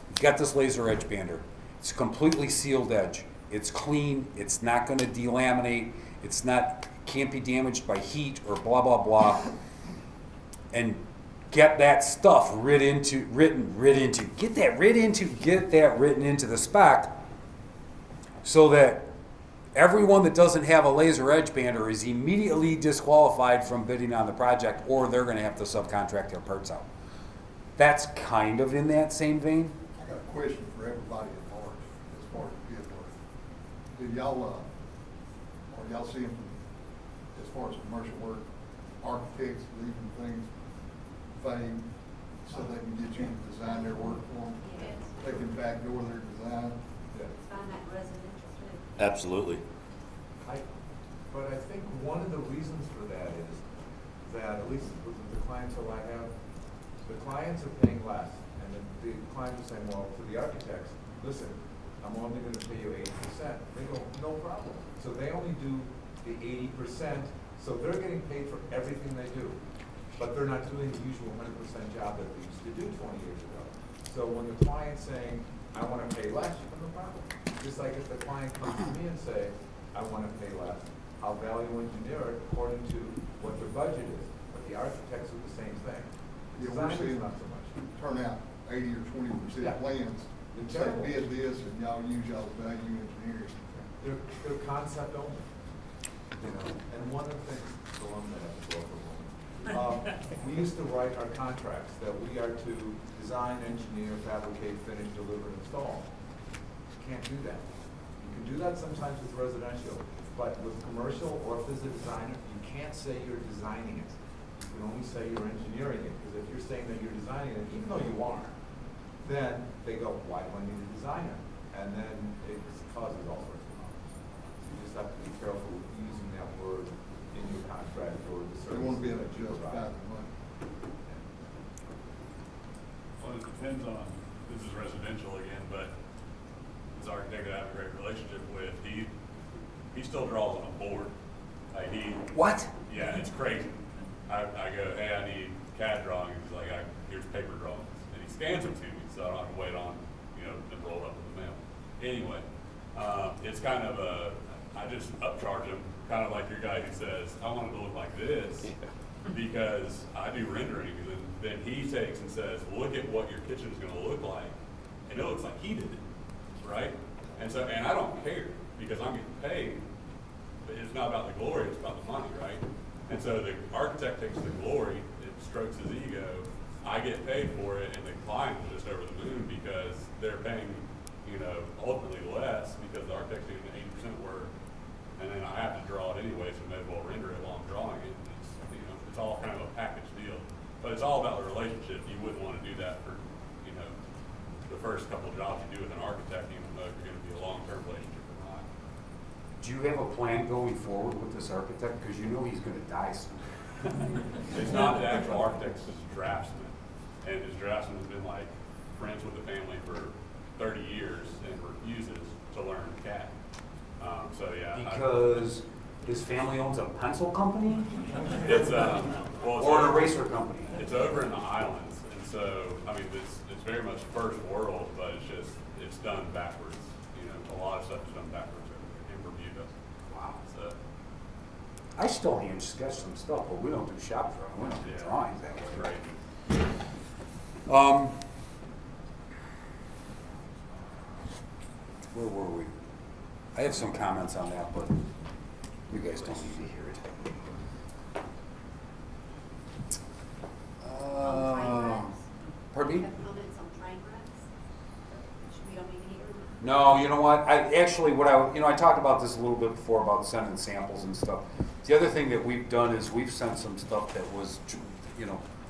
we've got this laser edge bander. It's a completely sealed edge. It's clean. It's not going to delaminate. Can't be damaged by heat or blah, blah, blah. And get that stuff written into the spec, so that everyone that doesn't have a laser edge bander is immediately disqualified from bidding on the project, or they're going to have to subcontract their parts out. That's kind of in that same vein. I got a question for everybody at large as far as bid work. Do y'all y'all see them, as far as commercial work, architects leaving things fade so they can get you to design their work for them? Yes. They can backdoor their design? Find that residential too. Absolutely. But I think one of the reasons for that is that, at least with the clientele I have, the clients are paying less. And the clients are saying, well, to the architects, listen, I'm only gonna pay you 80%. They go, no problem. So they only do the 80%, so they're getting paid for everything they do. But they're not doing the usual 100% job that they used to do 20 years ago. So when the client's saying, I wanna pay less, you go, no problem. Just like if the client comes to me and say, I wanna pay less, I'll value engineer it according to what their budget is. But the architects do the same thing. Yeah, we're Designers seeing not so much. turn out 80 or 20% Yeah. plans, and say Terrible. bid this, and y'all use y'all's value engineers. They're concept only, you know, and one of the things, so I'm gonna have to go over one. We used to write our contracts that we are to design, engineer, fabricate, finish, deliver, and install. Can't do that. You can do that sometimes with residential, but with commercial or if there's a designer, you can't say you're designing it. You can only say you're engineering it, because if you're saying that you're designing it, even though you are, then they go, why do I need a designer? And then it causes all sorts of problems. So you just have to be careful with using that word in your contract or the They want to be able services to that you justify provide. the money. Well, it depends on, this is residential again, but this architect that I have a great relationship with, he still draws on a board. Like What? yeah, it's crazy. I go, hey, I need CAD drawings. He's like, here's paper drawings. And he scans them to me, so I don't have to wait on, them rolled up in the mail. Anyway, it's kind of I just upcharge him, kind of like your guy who says, I want it to look like this, because I do renderings, and then he takes and says, look at what your kitchen's gonna look like, and it looks like he did it, right? And I don't care, because I'm getting paid. It's not about the glory, it's about the money, right? And so the architect takes the glory, it strokes his ego, I get paid for it, and the client is just over the moon because they're paying, ultimately less because the architect's doing the 80% work, and then I have to draw it anyway, so I may as well render it while I'm drawing it. It's all kind of a package deal. But it's all about the relationship. You wouldn't want to do that for, the first couple of jobs you do with an architect, even though you're going to be a long-term relationship or not. Do you have a plan going forward with this architect? Because you know he's gonna die soon. It's not the actual architect, it's his draftsman. And his draftsman has been like friends with the family for 30 years and refuses to learn CAD. So yeah. Because his family owns a pencil company? It's Or an eraser company? It's over in the islands, and so it's very much first world, but it's done backwards. A lot of stuff is done backwards over there in Bermuda. Wow. So I still hand sketch some stuff, but we don't do shop drawing, we don't do yeah, drawings that that's way. great. Where were we? I have some comments on that, but you guys don't need to hear it. Train wrecks? Pardon me? Have comments on train wrecks? Should we don't need to hear? No, you know what? I talked about this a little bit before about sending samples and stuff. The other thing that we've done is we've sent some stuff that was,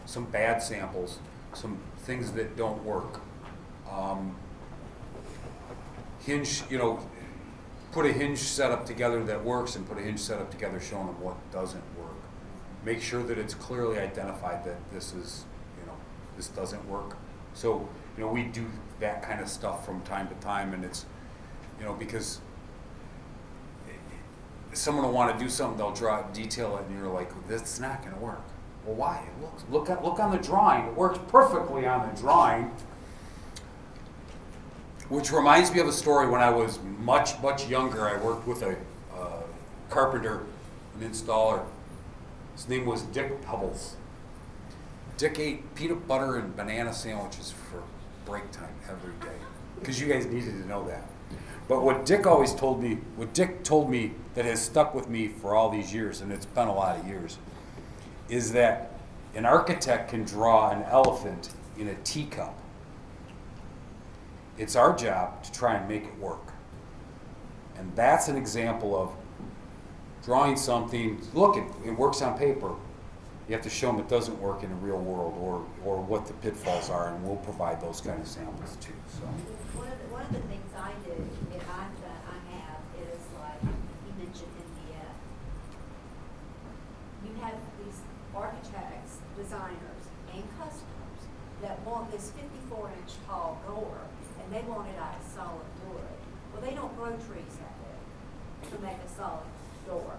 some bad samples, some things that don't work. Hinge, put a hinge setup together that works and put a hinge setup together showing them what doesn't work. Make sure that it's clearly identified that this is, this doesn't work. So, we do that kind of stuff from time to time, and it's, because someone will want to do something, they'll detail it, and you're like, that's not going to work. Well, why? Look on the drawing. It works perfectly on the drawing. Which reminds me of a story when I was much, much younger. I worked with a carpenter, an installer. His name was Dick Pebbles. Dick ate peanut butter and banana sandwiches for break time every day, because you guys needed to know that. But what Dick told me that has stuck with me for all these years, and it's been a lot of years, is that an architect can draw an elephant in a teacup. It's our job to try and make it work. And that's an example of drawing something, look, it works on paper. You have to show them it doesn't work in the real world, or what the pitfalls are, and we'll provide those kind of samples too, so. One of the things I do, that I've done, I have, is like, you mentioned MDF. You have these architects, designers, and customers that want this 54-inch tall door, and they want it out of solid wood. Well, they don't grow trees that big to make a solid door.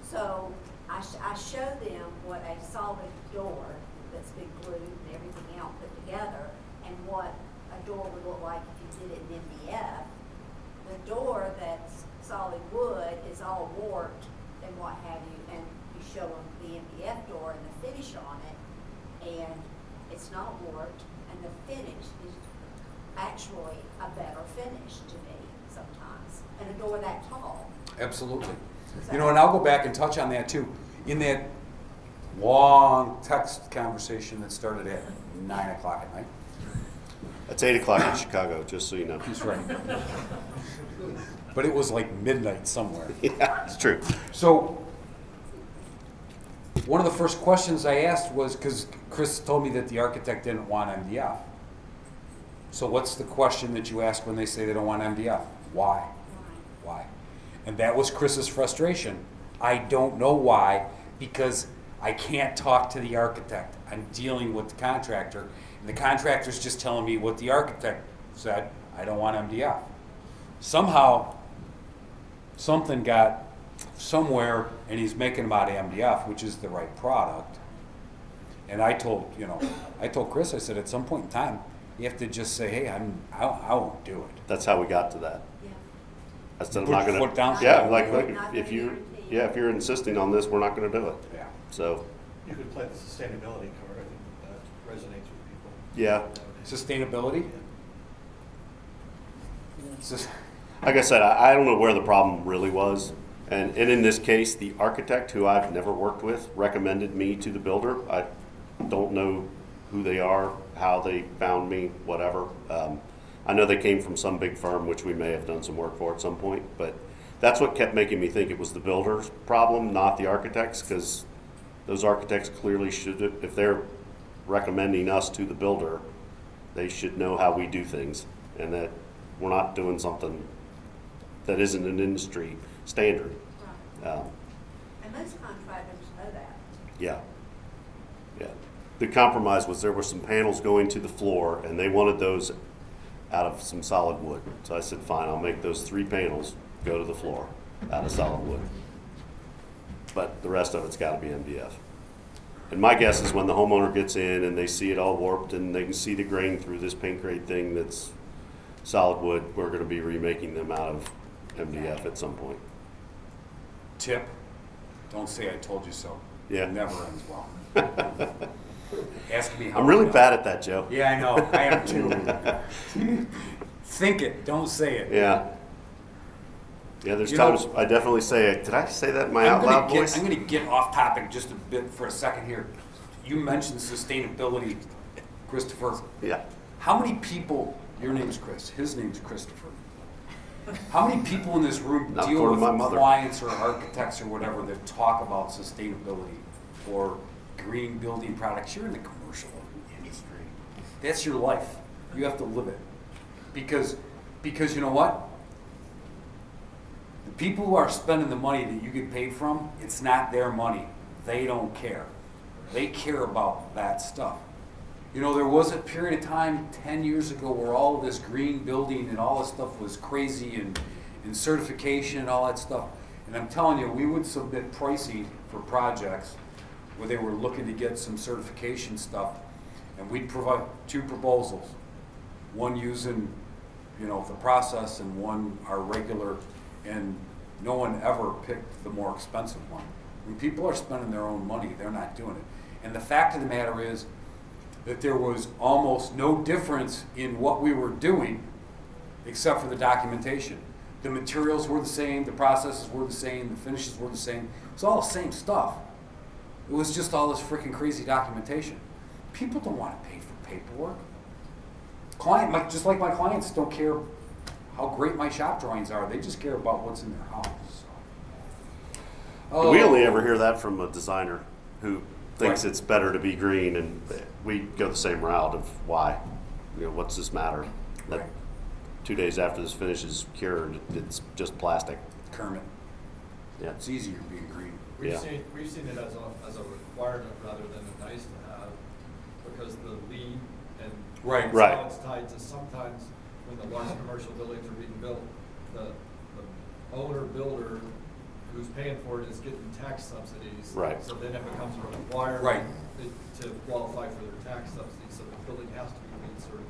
So I show them what a solid door that's been glued and everything else put together, and what a door would look like if you did it in MDF. The door that's solid wood is all warped and what have you, and you show them the MDF door and the finish on it, and it's not warped, and the finish is actually a better finish to me sometimes, and a door that tall. Absolutely. You know, and I'll go back and touch on that too. In that long text conversation that started at 9 o'clock at night. It's 8 o'clock in Chicago, just so you know. He's right. But it was like midnight somewhere. Yeah, it's true. So, one of the first questions I asked was, because Chris told me that the architect didn't want MDF. So what's the question that you ask when they say they don't want MDF? Why? Why? And that was Chris's frustration. I don't know why, because I can't talk to the architect. I'm dealing with the contractor, and the contractor's just telling me what the architect said. I don't want MDF. Somehow, something got somewhere, and he's making them out of MDF, which is the right product. And I told Chris, I said, at some point in time, you have to just say, hey, I won't do it. That's how we got to that. Yeah. I said, I'm Put not your gonna. foot down. Yeah, like Not if gonna you, guarantee. if you're insisting on this, we're not gonna do it. Yeah. So, You could play the sustainability card, I think that resonates with people. yeah. Sustainability? It's just- Like I said, I don't know where the problem really was. And in this case, the architect, who I've never worked with, recommended me to the builder. I don't know who they are, how they found me, whatever. I know they came from some big firm, which we may have done some work for at some point, but that's what kept making me think it was the builder's problem, not the architect's, because those architects clearly should, if they're recommending us to the builder, they should know how we do things, and that we're not doing something that isn't an industry standard. Right. And most contractors know that. Yeah. Yeah. The compromise was there were some panels going to the floor, and they wanted those out of some solid wood. So I said, fine, I'll make those 3 panels go to the floor out of solid wood. But the rest of it's got to be MDF. And my guess is when the homeowner gets in and they see it all warped and they can see the grain through this paint grade thing that's solid wood, we're going to be remaking them out of MDF at some point. Tip, don't say I told you so. Yeah. It never ends well. Ask me how. I'm really I know. bad at that, Joe. Yeah, I know. I am too. Think it, don't say it. Yeah. Yeah, there's You know- times I definitely say it. Did I say that in my I'm out gonna loud get- voice? I'm going to get off topic just a bit for a second here. You mentioned sustainability, Christopher. Yeah. How many people, your name's Chris, his name's Christopher. How many people in this room Not deal according with to my mother. clients or architects or whatever that talk about sustainability or green building products? You're in the commercial industry. That's your life. You have to live it. Because you know what? The people who are spending the money that you get paid from, it's not their money. They don't care. They care about that stuff. You know, there was a period of time 10 years ago where all of this green building and all this stuff was crazy and certification and all that stuff. And I'm telling you, we would submit pricing for projects where they were looking to get some certification stuff, and we'd provide 2 proposals. One using, the process, and one our regular, and no one ever picked the more expensive one. When people are spending their own money, they're not doing it. And the fact of the matter is that there was almost no difference in what we were doing except for the documentation. The materials were the same, the processes were the same, the finishes were the same. It's all the same stuff. It was just all this freaking crazy documentation. People don't want to pay for paperwork. Just like my clients don't care how great my shop drawings are. They just care about what's in their house. Oh. We only ever hear that from a designer who thinks Right. it's better to be green, and we go the same route of why. You know, what's this matter? That Right. 2 days after this finish is cured, it's just plastic. Kermit. Yeah. It's easier being green. We've Yeah. seen it as a requirement rather than a nice to have, because the lead and Right. Right. how it's tied to sometimes when the large commercial buildings are being built, the owner builder who's paying for it is getting tax subsidies. Right. So then it becomes a requirement Right. to qualify for their tax subsidies, so the building has to be LEED certified.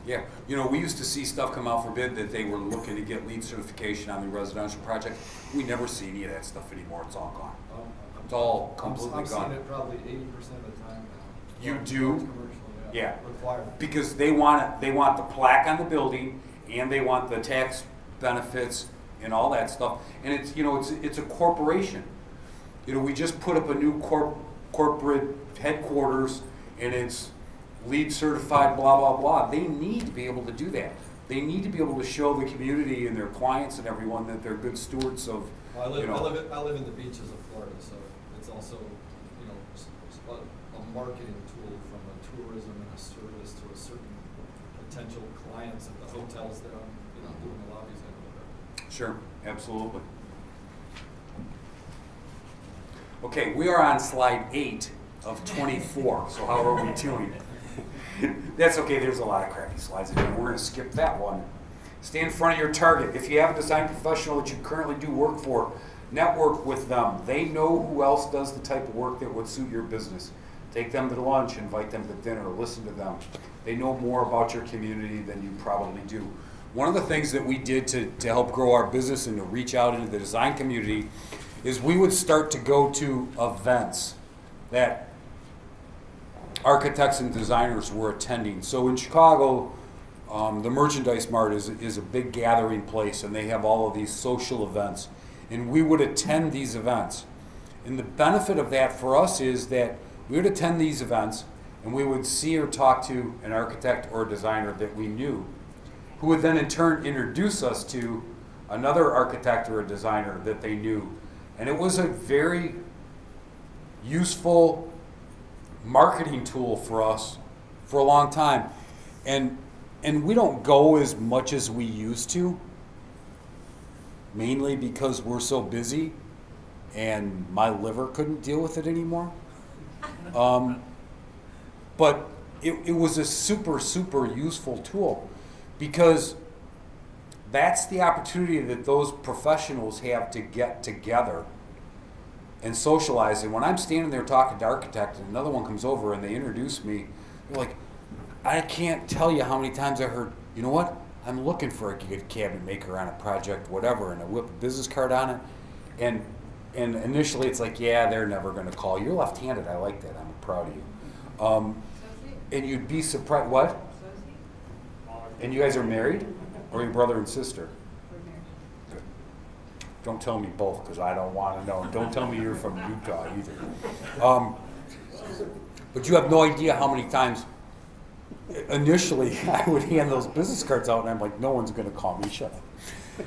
Yeah, you know, we used to see stuff come out for bid that they were looking to get LEED certification on the residential project. We never see any of that stuff anymore. It's all gone. It's all completely I'm seeing gone. it probably 80% of the time now. You Large do? commercial, Yeah. Requirement. Because they want it, they want the plaque on the building, and they want the tax benefits and all that stuff. And it's, you know, it's a corporation. You know, we just put up a new corporate headquarters, and it's LEED certified, blah, blah, blah. They need to be able to do that. They need to be able to show the community and their clients and everyone that they're good stewards of, Well, you know. I live in the beaches of Florida, so it's also, you know, a marketing tool from a tourism and a service to a certain potential clients at the hotels that I'm, you know, doing the lobbies in or whatever. Sure, absolutely. Okay, we are on slide 8 of 24, so how are we doing? That's okay, there's a lot of crappy slides in here. We're going to skip that one. Stay in front of your target. If you have a design professional that you currently do work for, network with them. They know who else does the type of work that would suit your business. Take them to lunch, invite them to dinner, listen to them. They know more about your community than you probably do. One of the things that we did to help grow our business and to reach out into the design community is we would start to go to events that architects and designers were attending. So in Chicago, the Merchandise Mart is a big gathering place, and they have all of these social events. And we would attend these events. And the benefit of that for us is that we would attend these events, and we would see or talk to an architect or a designer that we knew, who would then in turn introduce us to another architect or a designer that they knew. And it was a very useful marketing tool for us for a long time. And we don't go as much as we used to, mainly because we're so busy and my liver couldn't deal with it anymore. But it was a super, super useful tool, because that's the opportunity that those professionals have to get together and socialize. And when I'm standing there talking to architect and another one comes over and they introduce me, they're like, I can't tell you how many times I heard, you know what, I'm looking for a good cabinet maker on a project, whatever, and I whip a business card on it. And initially it's like, yeah, they're never going to call. You're left-handed. I like that. I'm proud of you. And you'd be surprised. What? And you guys are married? Or your brother and sister? Good. Don't tell me both, because I don't want to know. Don't tell me you're from Utah either. But you have no idea how many times initially I would hand those business cards out and I'm like, no one's going to call me. Shut up.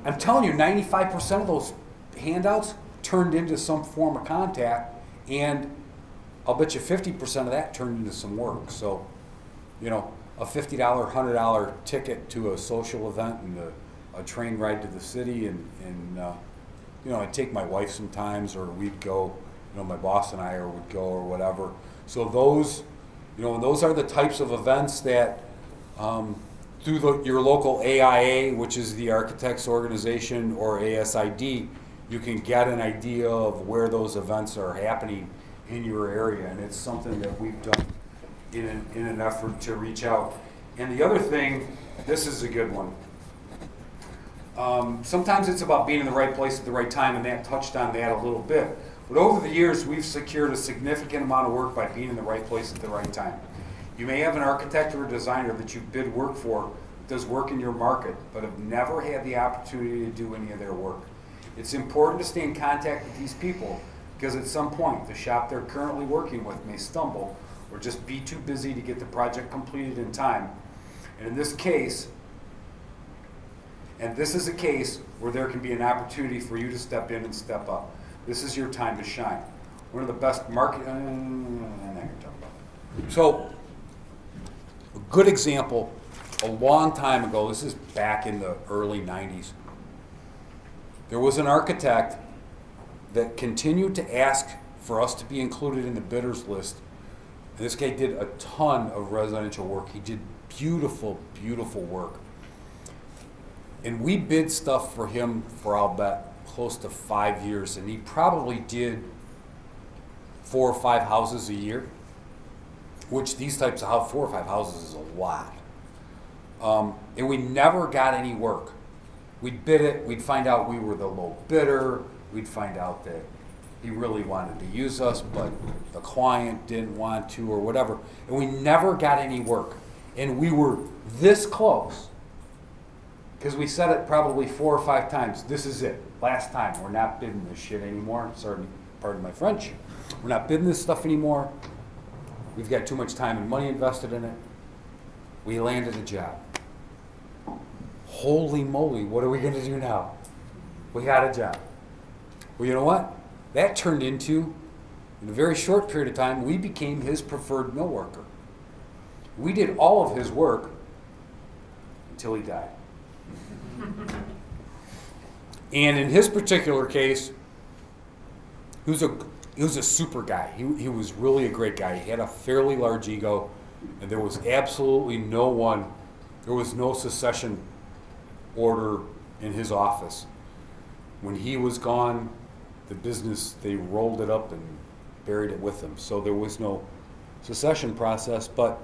I'm telling you, 95% of those handouts turned into some form of contact, and I'll bet you 50% of that turned into some work. So, you know, a $50, $100 ticket to a social event and a train ride to the city, and you know, I'd take my wife sometimes, or we'd go, you know, my boss and I would go or whatever. So those, you know, those are the types of events that through your local AIA, which is the Architects Organization, or ASID, you can get an idea of where those events are happening in your area, and it's something that we've done in an effort to reach out. And the other thing, this is a good one. Sometimes it's about being in the right place at the right time, and that touched on that a little bit. But over the years, we've secured a significant amount of work by being in the right place at the right time. You may have an architect or a designer that you bid work for, that does work in your market, but have never had the opportunity to do any of their work. It's important to stay in contact with these people, because at some point, the shop they're currently working with may stumble or just be too busy to get the project completed in time. And in this case, And this is a case where there can be an opportunity for you to step in and step up. This is your time to shine. One of the best market, I'm not going to talk about it. So, a good example, a long time ago, this is back in the early 90s, there was an architect that continued to ask for us to be included in the bidders list. And this guy did a ton of residential work. He did beautiful, beautiful work. And we bid stuff for him for, I'll bet, close to 5 years. And he probably did 4 or 5 houses a year, which these types of houses, 4 or 5 houses is a lot. And we never got any work. We'd bid it, we'd find out we were the low bidder, we'd find out that he really wanted to use us, but the client didn't want to or whatever. And we never got any work. And we were this close, because we said it probably 4 or 5 times. This is it, last time. We're not bidding this shit anymore. Sorry, pardon my French. We're not bidding this stuff anymore. We've got too much time and money invested in it. We landed a job. Holy moly, what are we going to do now? We got a job. Well, you know what? That turned into, in a very short period of time, we became his preferred mill worker. We did all of his work until he died. And in his particular case, he was a super guy. He was really a great guy. He had a fairly large ego, and there was absolutely there was no secession order in his office. When he was gone, the business, they rolled it up and buried it with him. So there was no secession process, but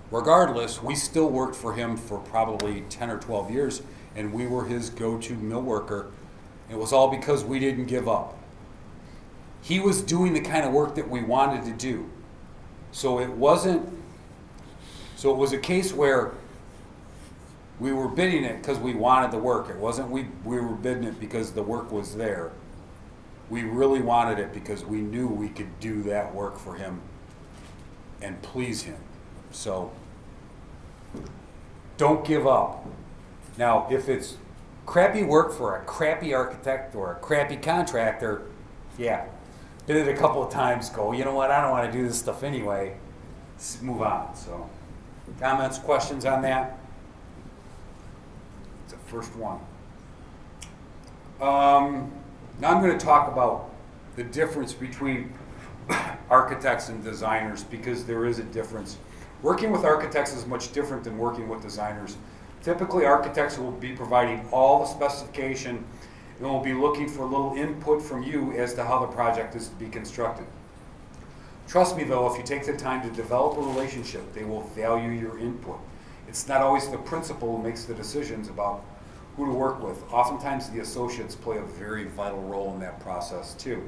regardless, we still worked for him for probably 10 or 12 years, and we were his go-to mill worker. It was all because we didn't give up. He was doing the kind of work that we wanted to do. So it was a case where we were bidding it because we wanted the work. It wasn't we were bidding it because the work was there. We really wanted it because we knew we could do that work for him and please him. So don't give up. Now, if it's crappy work for a crappy architect or a crappy contractor, yeah, did it a couple of times, go, you know what, I don't want to do this stuff anyway. Let's move on. So comments, questions on that? It's the first one. Now I'm going to talk about the difference between architects and designers, because there is a difference. Working with architects is much different than working with designers. Typically, architects will be providing all the specification and will be looking for a little input from you as to how the project is to be constructed. Trust me though, if you take the time to develop a relationship, they will value your input. It's not always the principal who makes the decisions about who to work with. Oftentimes the associates play a very vital role in that process too.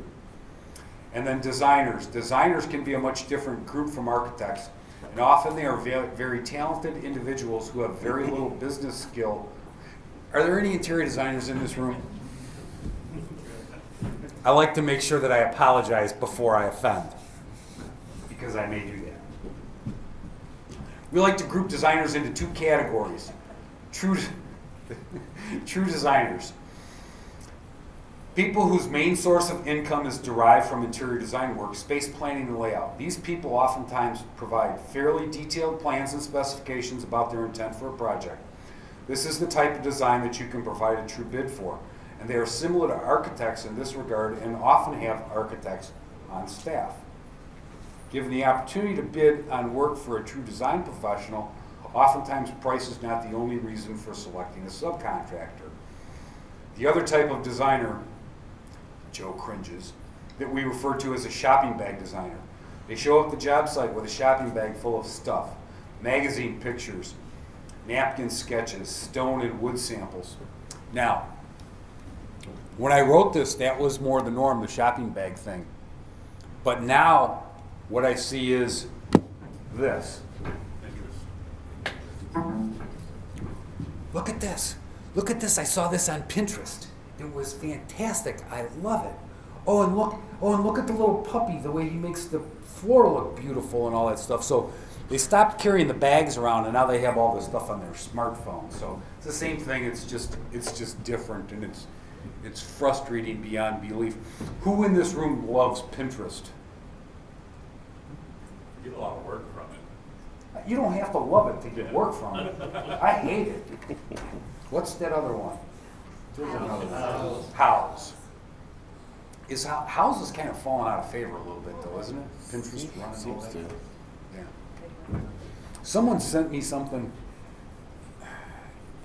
And then designers. Designers can be a much different group from architects, and often they are very talented individuals who have very little business skill. Are there any interior designers in this room? I like to make sure that I apologize before I offend, because I may do that. We like to group designers into 2 categories. True designers. People whose main source of income is derived from interior design work, space planning and layout. These people oftentimes provide fairly detailed plans and specifications about their intent for a project. This is the type of design that you can provide a true bid for. And they are similar to architects in this regard and often have architects on staff. Given the opportunity to bid on work for a true design professional, oftentimes price is not the only reason for selecting a subcontractor. The other type of designer, Joe cringes, that we refer to as a shopping bag designer. They show up at the job site with a shopping bag full of stuff, magazine pictures, napkin sketches, stone and wood samples. Now, when I wrote this, that was more the norm, the shopping bag thing. But now, what I see is this. Look at this. Look at this. I saw this on Pinterest. It was fantastic. I love it. Oh, and look at the little puppy, the way he makes the floor look beautiful and all that stuff. So They stopped carrying the bags around, and now they have all this stuff on their smartphone. So it's the same thing. It's just different, and it's frustrating beyond belief. Who in this room loves Pinterest? You get a lot of work from it. You don't have to love it to get work from it. I hate it. What's that other one? There's another one. House. House is kind of falling out of favor a little bit, though, isn't it? Pinterest running all Seems that. to. Yeah. Someone sent me something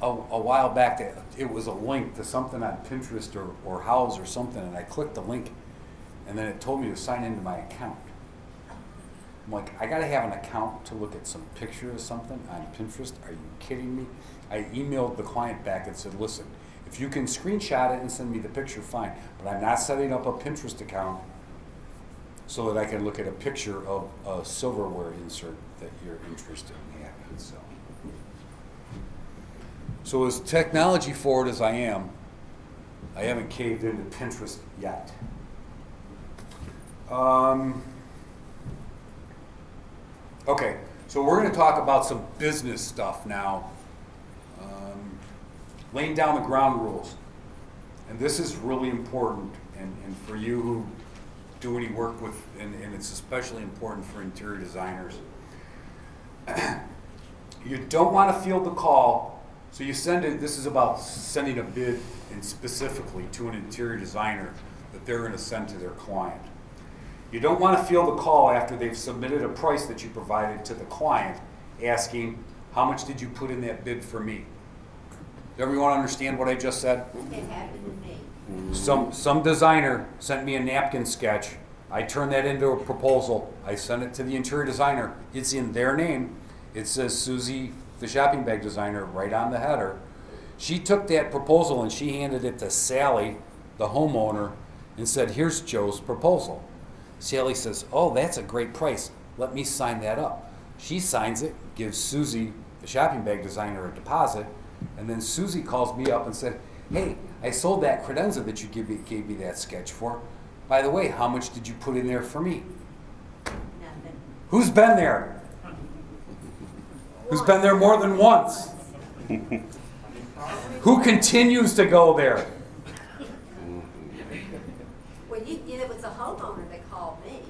a while back that it was a link to something on Pinterest or House or something, and I clicked the link, and then it told me to sign into my account. I'm like, I gotta have an account to look at some picture or something on Pinterest? Are you kidding me? I emailed the client back and said, listen, if you can screenshot it and send me the picture, fine, but I'm not setting up a Pinterest account so that I can look at a picture of a silverware insert that you're interested in having. So as technology forward as I am, I haven't caved into Pinterest yet. Okay, so we're going to talk about some business stuff now. Laying down the ground rules. And this is really important, and for you who do any work with, and it's especially important for interior designers. You don't want to field the call, so you send it, this is about sending a bid and specifically to an interior designer that they're going to send to their client. You don't want to field the call after they've submitted a price that you provided to the client asking, how much did you put in that bid for me? Does everyone understand what I just said? It happened to me. Some designer sent me a napkin sketch. I turned that into a proposal. I sent it to the interior designer. It's in their name. It says Susie, the shopping bag designer, right on the header. She took that proposal and she handed it to Sally, the homeowner, and said, here's Joe's proposal. Sally says, oh, that's a great price. Let me sign that up. She signs it, gives Susie, the shopping bag designer, a deposit, and then Susie calls me up and said, hey, I sold that credenza that you gave me that sketch for. By the way, how much did you put in there for me? Nothing. Who's been there? Who's been there more than once? Who continues to go there? Well, it was a homeowner that called me.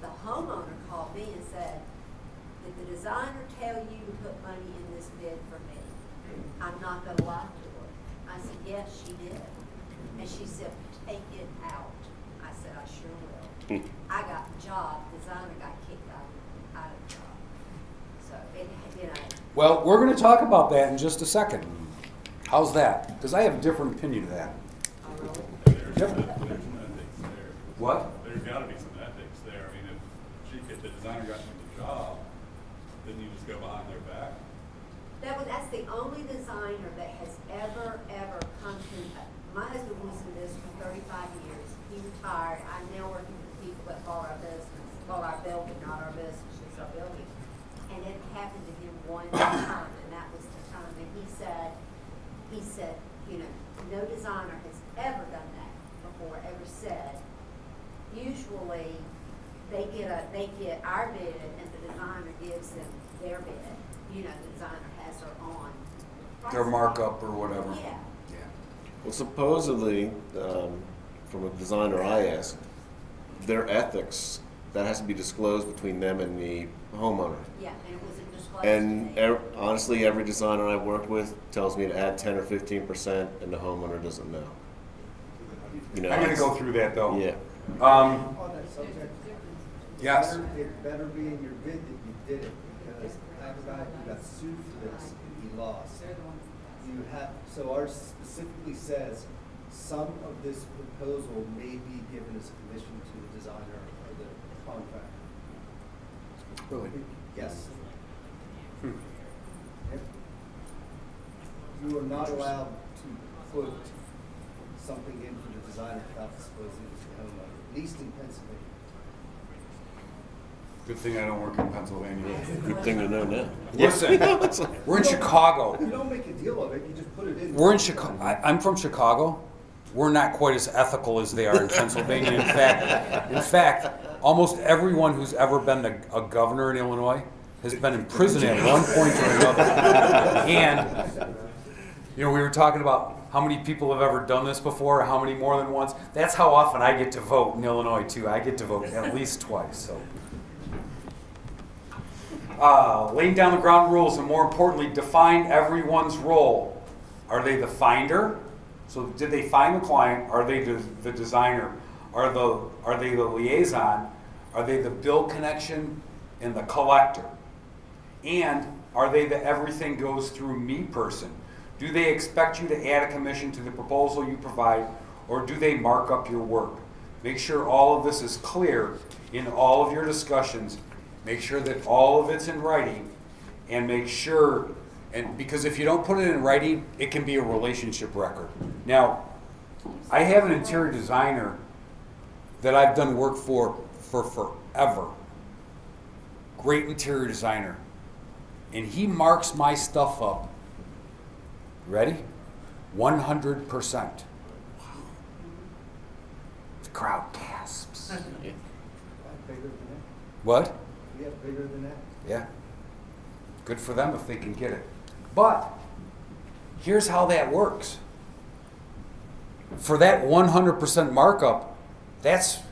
The homeowner called me and said, did the designer tell you to put money in this bid for me? I'm not going to lie to her. I said, yes, she did. And she said, take it out. I said, I sure will. I got the job. Designer got kicked out of the job. So, Well, we're going to talk about that in just a second. How's that? Because I have a different opinion of that. There's some ethics there. What? There's got to be some ethics there. I mean, if the designer got you the job, didn't you just go behind their back? That's the only designer that has ever come to, my husband was in this for 35 years. He retired. I'm now working with people that bought our business, bought our building, not our business, just our building. And it happened to him one time, and that was the time. And he said, no designer has ever done that before, ever said. Usually, they get our bid, and the designer gives them their bid. The designer has their own Their markup or whatever. Yeah. Well, supposedly, from a designer I asked, their ethics, that has to be disclosed between them and the homeowner. Yeah, and it wasn't disclosed And to me. honestly, every designer I've worked with tells me to add 10 or 15%, and the homeowner doesn't know. I'm going to go through that though. Yeah. On that subject, Yes. it better be in your bid that you did it, because I have a guy who got sued for this and he lost. So ours specifically says some of this proposal may be given as a commission to the designer or the contractor. Really? Yes. You are not allowed to quote something in for the designer without disclosing it to the homeowner, at least in Pennsylvania. Good thing I don't work in Pennsylvania. Good thing to know now. Listen, we're in Chicago. You don't make a deal of it, you just put it in. We're in Chicago. I'm from Chicago. We're not quite as ethical as they are in Pennsylvania. In fact, almost everyone who's ever been a governor in Illinois has been in prison at one point or another. And, you know, we were talking about how many people have ever done this before, how many more than once. That's how often I get to vote in Illinois, too. I get to vote at least twice. So, laying down the ground rules, and more importantly, define everyone's role. Are they the finder? So did they find the client? Are they the designer? Are they the liaison? Are they the bill connection and the collector? And are they the everything goes through me person? Do they expect you to add a commission to the proposal you provide, or do they mark up your work? Make sure all of this is clear in all of your discussions. Make sure that all of it's in writing, and make sure, and because if you don't put it in writing, it can be a relationship record. Now, I have an interior designer that I've done work for forever. Great interior designer. And he marks my stuff up. Ready? 100%. The crowd gasps. Bigger than that? What? Yeah, bigger than that. Yeah. Good for them if they can get it. But here's how that works. For that 100% markup, it's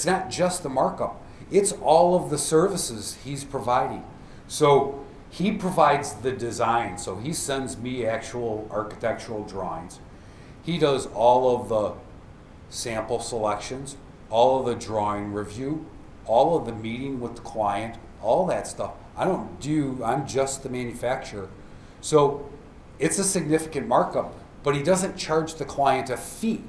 not just the markup. It's all of the services he's providing. So he provides the design. So he sends me actual architectural drawings. He does all of the sample selections, all of the drawing review, all of the meeting with the client, all that stuff. I'm just the manufacturer. So it's a significant markup, but he doesn't charge the client a fee.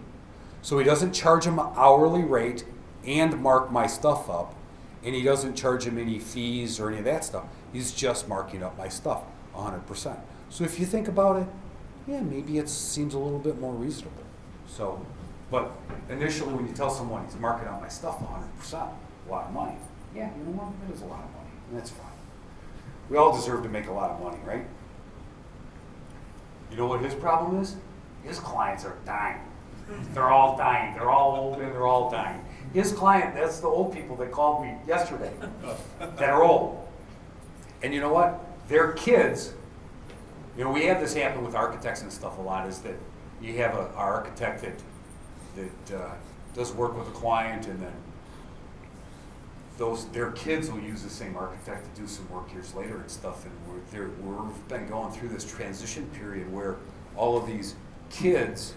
So he doesn't charge him an hourly rate and mark my stuff up, and he doesn't charge him any fees or any of that stuff. He's just marking up my stuff 100%. So if you think about it, yeah, maybe it seems a little bit more reasonable. So, but initially when you tell someone he's marking up my stuff 100%, a lot of money. Yeah, you know what? It is a lot of money, and that's fine. We all deserve to make a lot of money, right? You know what his problem is? His clients are dying. They're all dying. They're all old and they're all dying. His client, that's the old people that called me yesterday that are old. And you know what? Their kids, you know, we have this happen with architects and stuff a lot, is that you have an architect that does work with a client, and then their kids will use the same architect to do some work years later and stuff. And we've been going through this transition period where all of these kids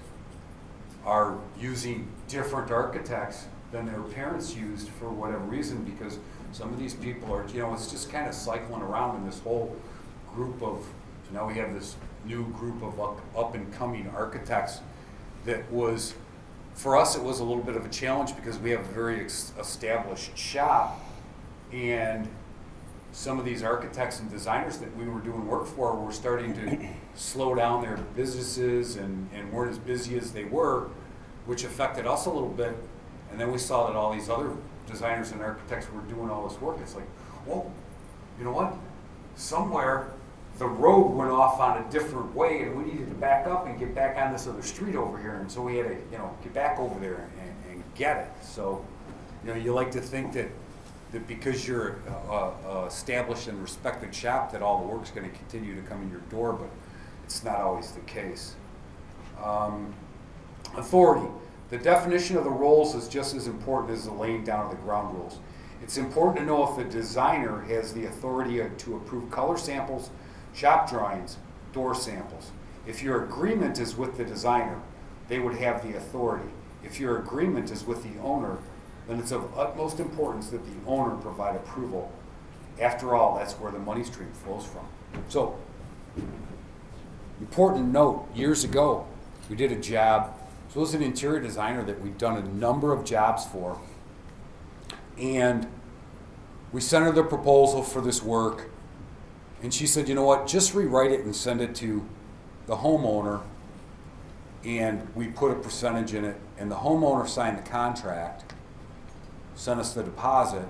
are using different architects than their parents used for whatever reason, because some of these people are, you know, it's just kind of cycling around in this whole group of, so now we have this new group of up and coming architects that was, for us it was a little bit of a challenge because we have a very established shop, and some of these architects and designers that we were doing work for were starting to slow down their businesses and weren't as busy as they were, which affected us a little bit. And then we saw that all these other designers and architects were doing all this work. It's like, whoa, you know what? Somewhere the road went off on a different way, and we needed to back up and get back on this other street over here. And so we had to, you know, get back over there and get it. So, you know, you like to think that because you're established and respected shop, that all the work's going to continue to come in your door, but it's not always the case. Authority. The definition of the roles is just as important as the laying down of the ground rules. It's important to know if the designer has the authority to approve color samples, shop drawings, door samples. If your agreement is with the designer, they would have the authority. If your agreement is with the owner, then it's of utmost importance that the owner provide approval. After all, that's where the money stream flows from. So, important note, years ago, we did a job. So it was an interior designer that we'd done a number of jobs for. And we sent her the proposal for this work. And she said, you know what, just rewrite it and send it to the homeowner. And we put a percentage in it. And the homeowner signed the contract, sent us the deposit.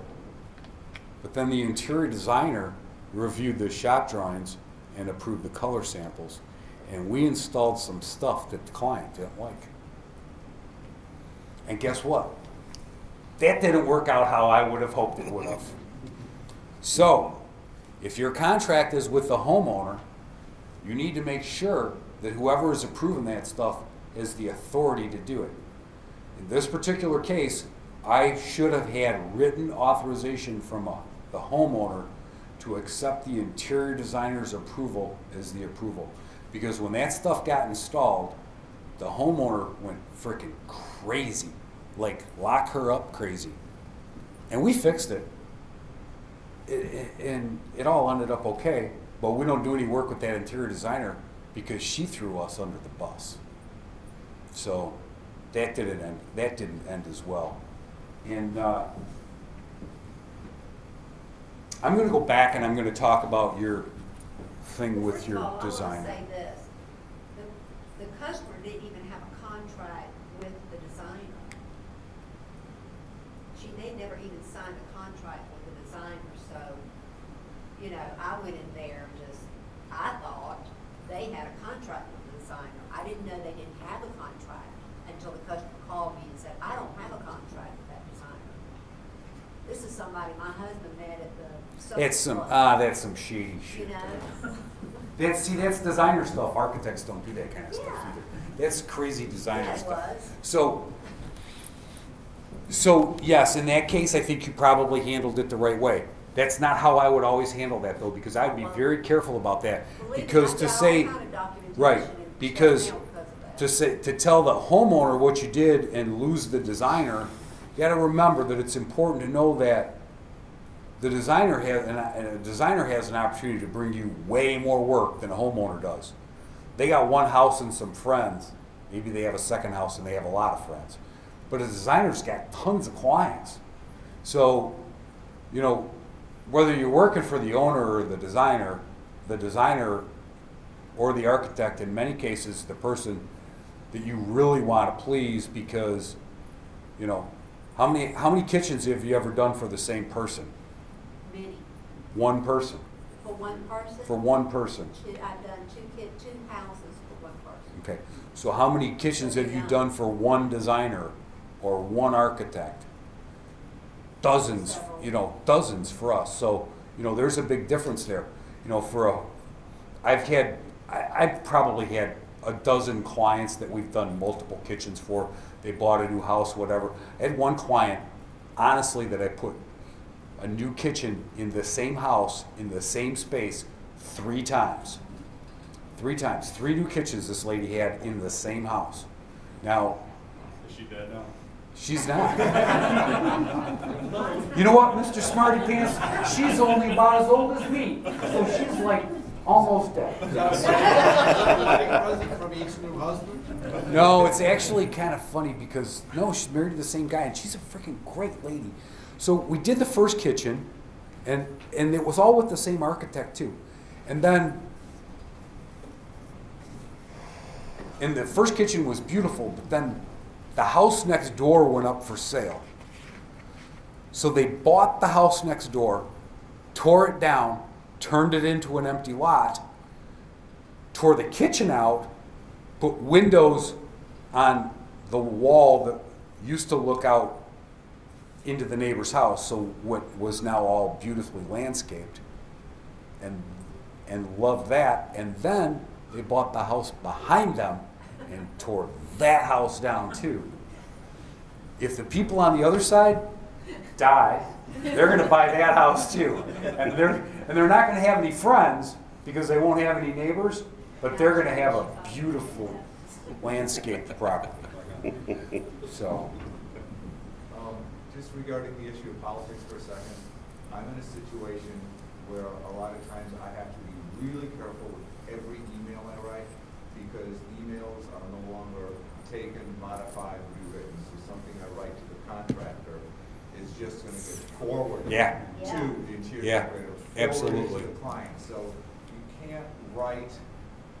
But then the interior designer reviewed the shop drawings and approved the color samples. And we installed some stuff that the client didn't like. And guess what? That didn't work out how I would have hoped it would have. So, If your contract is with the homeowner, you need to make sure that whoever is approving that stuff has the authority to do it. In this particular case, I should have had written authorization from the homeowner to accept the interior designer's approval as the approval. Because when that stuff got installed, the homeowner went freaking crazy, like lock her up crazy. And we fixed it. And it all ended up okay, but we don't do any work with that interior designer because she threw us under the bus. So that didn't end as well. And I'm going to go back and I'm going to talk about your thing with First your of all, designer. I want to say this. The customer didn't even have a contract with the designer. They never even signed a contract with the designer, so, you know, I went in there and I thought they had a contract with the designer. I didn't know they didn't have a contract until the customer called me and said, I don't have a contract with that designer. This is somebody my husband met at the social club. That's some shady shit. You know? That's designer stuff. Architects don't do that kind of stuff Yeah. either. That's crazy designer Yeah, it stuff. was. So yes, in that case, I think you probably handled it the right way. That's not how I would always handle that though, because I'd be very careful about that. Believe me, Because I've to got all say, kind of documentation right, and because shut down because of that. to tell the homeowner what you did and lose the designer, you got to remember that it's important to know that the designer has an opportunity to bring you way more work than a homeowner does. They got one house and some friends. Maybe they have a second house and they have a lot of friends. But a designer's got tons of clients. So, you know, whether you're working for the owner or the designer or the architect, in many cases, the person that you really want to please, because, you know, how many kitchens have you ever done for the same person? Many. One person. For one person? For one person. I've done two houses for one person. Okay. So how many kitchens have you done for one designer or one architect? Dozens, Several. Dozens for us. So, there's a big difference there. I've probably had a dozen clients that we've done multiple kitchens for. They bought a new house, whatever. I had one client, honestly, that I put a new kitchen in the same house, in the same space, 3 times. 3 times. 3 new kitchens this lady had in the same house. Now, Is she dead now? she's not. You know what, Mr. Smarty Pants? She's only about as old as me. So she's like almost dead. Present from each new husband? No, it's actually kind of funny because, no, she's married to the same guy and she's a freaking great lady. So we did the first kitchen and it was all with the same architect too. And then, and the first kitchen was beautiful, but then the house next door went up for sale. So they bought the house next door, tore it down, turned it into an empty lot, tore the kitchen out, put windows on the wall that used to look out into the neighbor's house, so what was now all beautifully landscaped, and loved that. And then they bought the house behind them and tore that house down too. If the people on the other side die, they're going to buy that house too, and they're not going to have any friends because they won't have any neighbors, but they're going to have a beautiful landscaped property. So. Just regarding the issue of politics for a second, I'm in a situation where a lot of times I have to be really careful with every email I write because emails are no longer taken, modified, rewritten. So something I write to the contractor is just going to get forwarded Yeah. to the interior Yeah, decorator, absolutely. forwarded to the client. So you can't write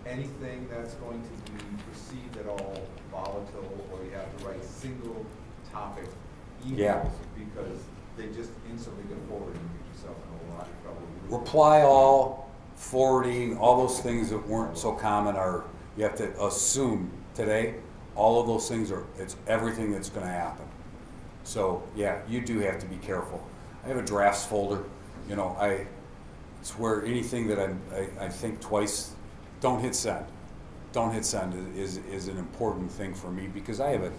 anything that's going to be perceived at all volatile, or you have to write single topic emails Yeah. because they just instantly get forwarded and get yourself in a lot of trouble. Reply all, forwarding, all those things that weren't so common are, you have to assume today, all of those things it's everything that's going to happen. So yeah, you do have to be careful. I have a drafts folder, It's where anything that I think twice, don't hit send. Don't hit send is an important thing for me, because I have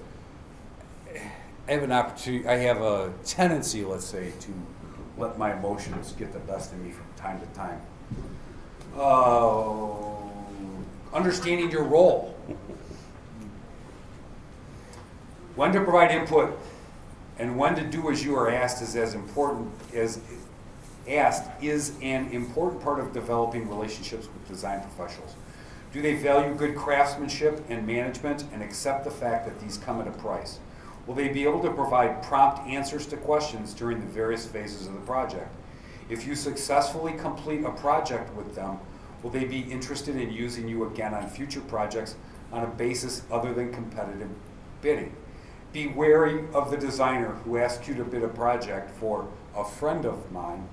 an opportunity, I have a tendency, let's say, to let my emotions get the best of me from time to time. Understanding your role. When to provide input and when to do as you are asked is an important part of developing relationships with design professionals. Do they value good craftsmanship and management and accept the fact that these come at a price? Will they be able to provide prompt answers to questions during the various phases of the project? If you successfully complete a project with them, will they be interested in using you again on future projects on a basis other than competitive bidding? Be wary of the designer who asks you to bid a project for a friend of mine.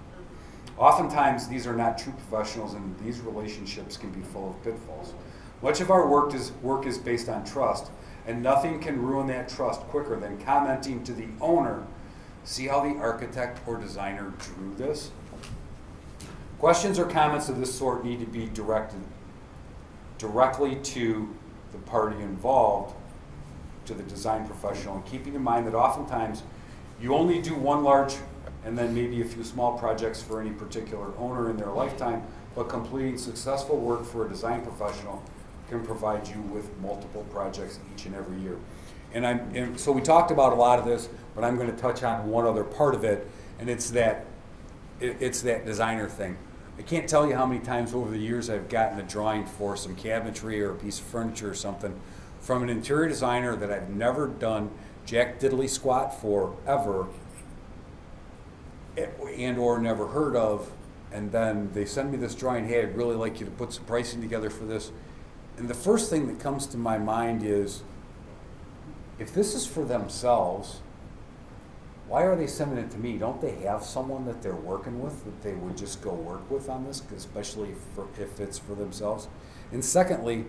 Oftentimes, these are not true professionals, and these relationships can be full of pitfalls. Much of our work is based on trust, and nothing can ruin that trust quicker than commenting to the owner, see how the architect or designer drew this? Questions or comments of this sort need to be directed directly to the party involved, to the design professional, and keeping in mind that oftentimes you only do one large and then maybe a few small projects for any particular owner in their lifetime, but completing successful work for a design professional can provide you with multiple projects each and every year. And so we talked about a lot of this, but I'm going to touch on one other part of it, and it's that designer thing. I can't tell you how many times over the years I've gotten a drawing for some cabinetry or a piece of furniture or something from an interior designer that I've never done jack diddly squat for ever, and or never heard of, and then they send me this drawing, hey, I'd really like you to put some pricing together for this. And the first thing that comes to my mind is, if this is for themselves, why are they sending it to me? Don't they have someone that they're working with that they would just go work with on this, especially if it's for themselves? And secondly,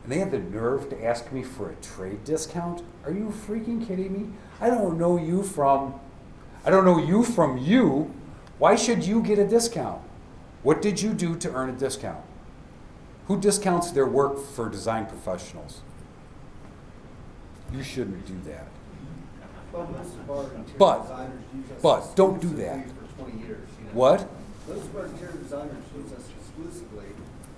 and they have the nerve to ask me for a trade discount? Are you freaking kidding me? I don't know you from you. Why should you get a discount? What did you do to earn a discount? Who discounts their work for design professionals? You shouldn't do that. Well, most of our interior But designers use us don't do that. exclusively for 20 years. You know? What? Most of our interior designers use us exclusively.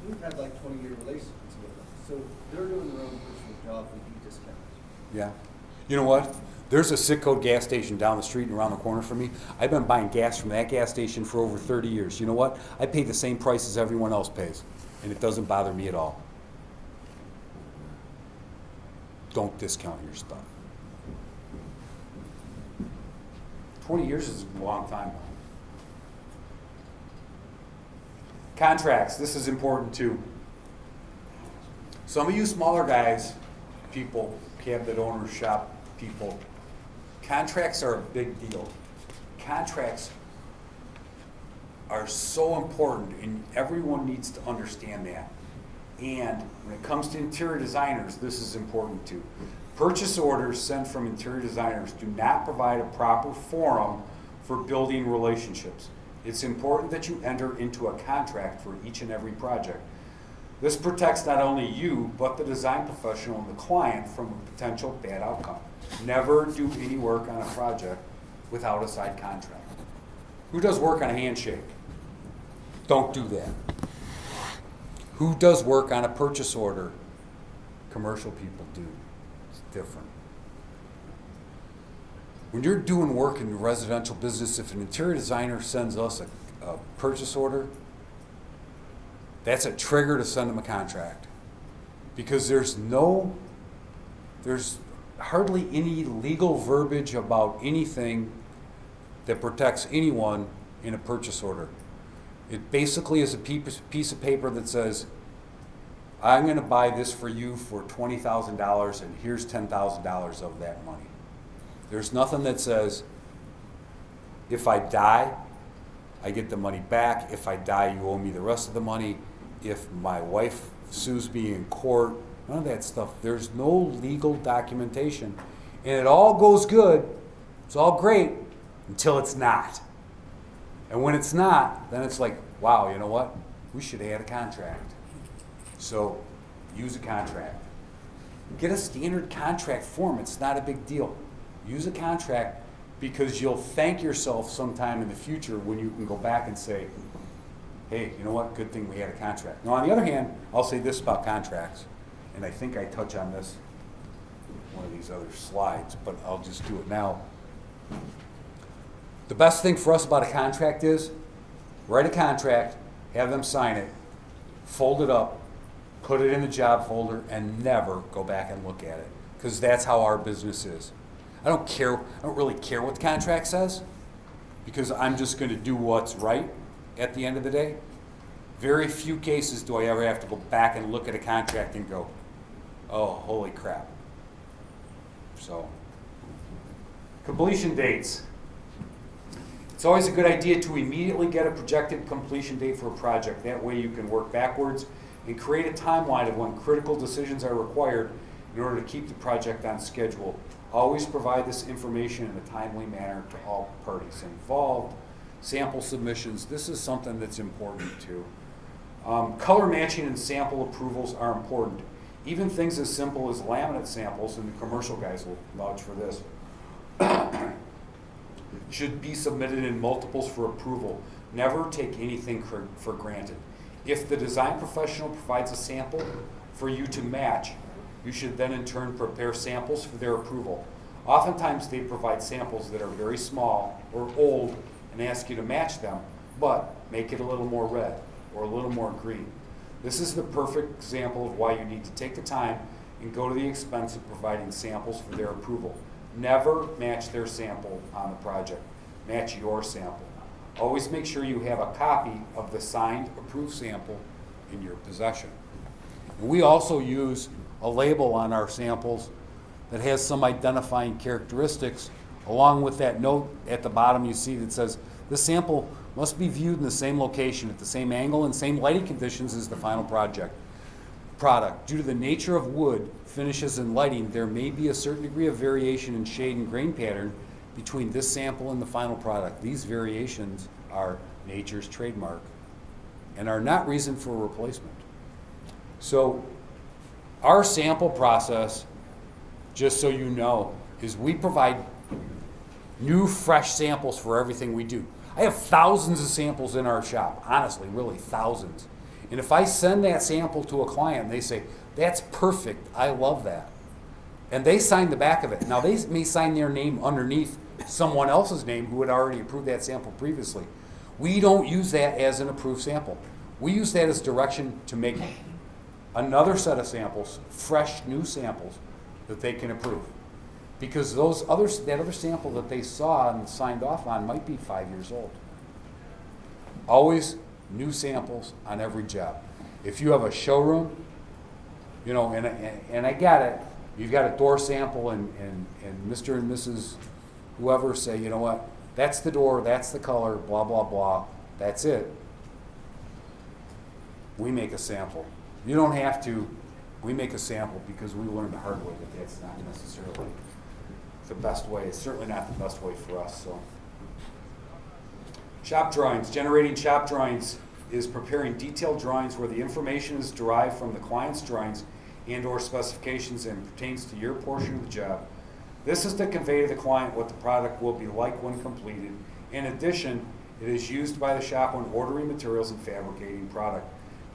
We've had like 20-year relationships with them. So they're doing their own personal job with discounts. Yeah. You know what? There's a Citgo gas station down the street and around the corner from me. I've been buying gas from that gas station for over 30 years. You know what? I pay the same price as everyone else pays, and it doesn't bother me at all. Don't discount your stuff. 20 years is a long time. Contracts, this is important too. Some of you smaller guys, people, cabinet owners, shop people, contracts are a big deal. Contracts are so important, and everyone needs to understand that. And when it comes to interior designers, this is important too. Purchase orders sent from interior designers do not provide a proper forum for building relationships. It's important that you enter into a contract for each and every project. This protects not only you, but the design professional and the client from a potential bad outcome. Never do any work on a project without a side contract. Who does work on a handshake? Don't do that. Who does work on a purchase order? Commercial people do. It's different. When you're doing work in the residential business, if an interior designer sends us a purchase order, that's a trigger to send them a contract. Because there's hardly any legal verbiage about anything that protects anyone in a purchase order. It basically is a piece of paper that says, I'm going to buy this for you for $20,000 and here's $10,000 of that money. There's nothing that says, if I die, I get the money back. If I die, you owe me the rest of the money. If my wife sues me in court, none of that stuff. There's no legal documentation. And it all goes good. It's all great until it's not. And when it's not, then it's like, wow, you know what? We should have had a contract. So use a contract. Get a standard contract form. It's not a big deal. Use a contract because you'll thank yourself sometime in the future when you can go back and say, hey, you know what? Good thing we had a contract. Now, on the other hand, I'll say this about contracts, and I think I touch on this in one of these other slides, but I'll just do it now. The best thing for us about a contract is write a contract, have them sign it, fold it up, put it in the job folder, and never go back and look at it, because that's how our business is. I don't really care what the contract says, because I'm just going to do what's right at the end of the day. Very few cases do I ever have to go back and look at a contract and go, oh, holy crap. So, completion dates. It's always a good idea to immediately get a projected completion date for a project. That way you can work backwards and create a timeline of when critical decisions are required in order to keep the project on schedule. Always provide this information in a timely manner to all parties involved. Sample submissions, this is something that's important too. Color matching and sample approvals are important. Even things as simple as laminate samples, and the commercial guys will vouch for this, should be submitted in multiples for approval. Never take anything for granted. If the design professional provides a sample for you to match, you should then in turn prepare samples for their approval. Oftentimes they provide samples that are very small or old and ask you to match them, but make it a little more red or a little more green. This is the perfect example of why you need to take the time and go to the expense of providing samples for their approval. Never match their sample on the project. Match your sample. Always make sure you have a copy of the signed approved sample in your possession. And we also use a label on our samples that has some identifying characteristics, along with that note at the bottom you see that says, this sample must be viewed in the same location, at the same angle and same lighting conditions as the final product. Due to the nature of wood, finishes, and lighting, there may be a certain degree of variation in shade and grain pattern between this sample and the final product. These variations are nature's trademark and are not reason for replacement. So our sample process, just so you know, is we provide new, fresh samples for everything we do. I have thousands of samples in our shop, honestly, really thousands. And if I send that sample to a client and they say, that's perfect, I love that, and they sign the back of it. Now they may sign their name underneath someone else's name who had already approved that sample previously. We don't use that as an approved sample. We use that as direction to make another set of samples, fresh new samples that they can approve. Because that other sample that they saw and signed off on might be 5 years old. Always new samples on every job. If you have a showroom, you know, and I get it, you've got a door sample and Mr. and Mrs. whoever say, you know what, that's the door, that's the color, blah, blah, blah, that's it. We make a sample. You don't have to. We make a sample because we learned the hard way that that's not necessarily the best way. It's certainly not the best way for us. So, shop drawings. Generating shop drawings is preparing detailed drawings where the information is derived from the client's drawings and or specifications and pertains to your portion of the job. This is to convey to the client what the product will be like when completed. In addition, it is used by the shop when ordering materials and fabricating product.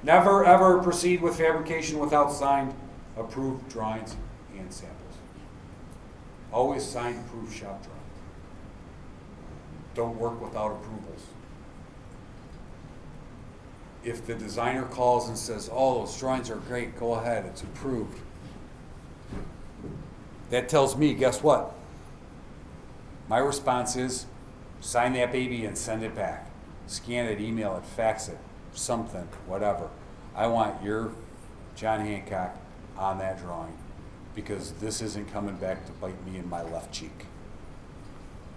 Never ever proceed with fabrication without signed, approved drawings and samples. Always signed, approved shop drawings. Don't work without approvals. If the designer calls and says, oh, those drawings are great, go ahead, it's approved. That tells me, guess what? My response is, sign that baby and send it back. Scan it, email it, fax it, something, whatever. I want your John Hancock on that drawing because this isn't coming back to bite me in my left cheek.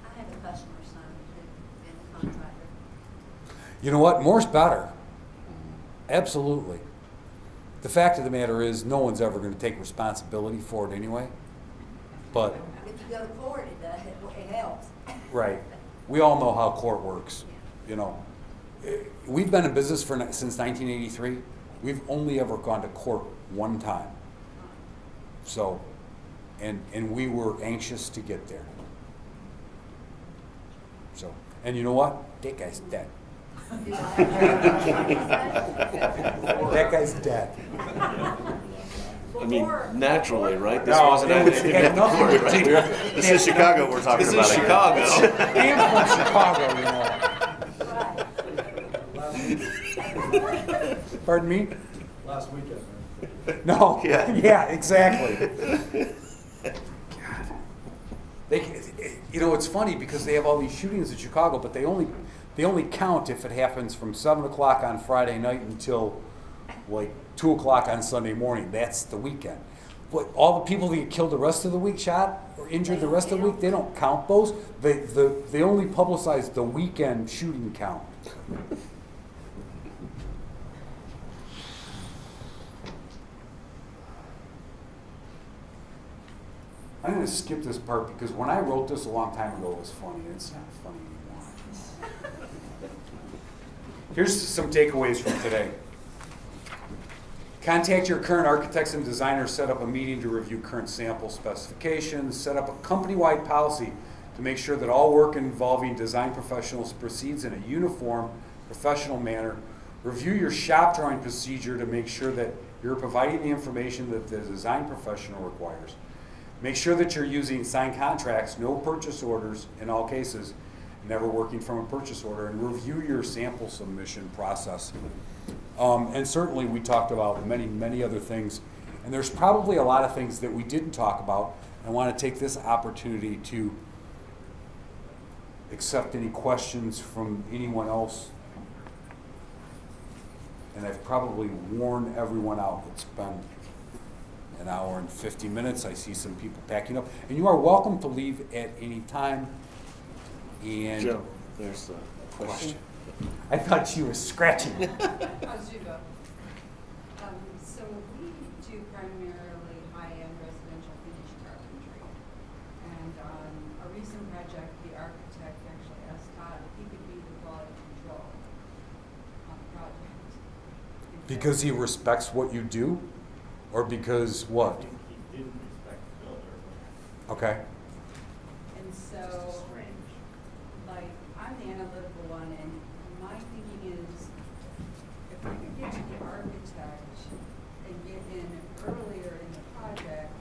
I have a customer sign too, and a contractor. You know what? More's better. Absolutely. The fact of the matter is no one's ever going to take responsibility for it anyway. But If you go to court, it does, it helps. right. We all know how court works. you know, we've been in business since 1983. We've only ever gone to court one time. So, and we were anxious to get there. So, and you know what? That guy's dead. That guy's dead. I mean, naturally, right? This No, wasn't it was- anything it had in nothing court, to right? do- This is Chicago we're talking This about. is again. Chicago. I'm from Chicago, you know. Pardon me? Last weekend. No. Yeah. Yeah, exactly. God. You know, it's funny because they have all these shootings in Chicago, but they only count if it happens from 7 o'clock on Friday night until like 2 o'clock on Sunday morning. That's the weekend. But all the people that get killed the rest of the week, shot or injured the rest of the week, they don't count those. They only publicize the weekend shooting count. I'm going to skip this part because when I wrote this a long time ago, it was funny. It's not funny anymore. Here's some takeaways from today. Contact your current architects and designers, set up a meeting to review current sample specifications, set up a company-wide policy to make sure that all work involving design professionals proceeds in a uniform, professional manner. Review your shop drawing procedure to make sure that you're providing the information that the design professional requires. Make sure that you're using signed contracts, no purchase orders in all cases, never working from a purchase order, and review your sample submission process. And certainly we talked about many, many other things. And there's probably a lot of things that we didn't talk about. I want to take this opportunity to accept any questions from anyone else. And I've probably worn everyone out. It's been an hour and 50 minutes. I see some people packing up. And you are welcome to leave at any time. And Joe, there's a question. I thought she was scratching. How's you go? So we do primarily high-end residential finished carpentry. And on a recent project, the architect actually asked Todd if he could be the quality control on the project. Because he respects what you do? Or because what? He didn't respect the builder. Okay. And It's so, just strange. like, I'm the analytical one, and my thinking is, if we could get to the architect and get in earlier in the project,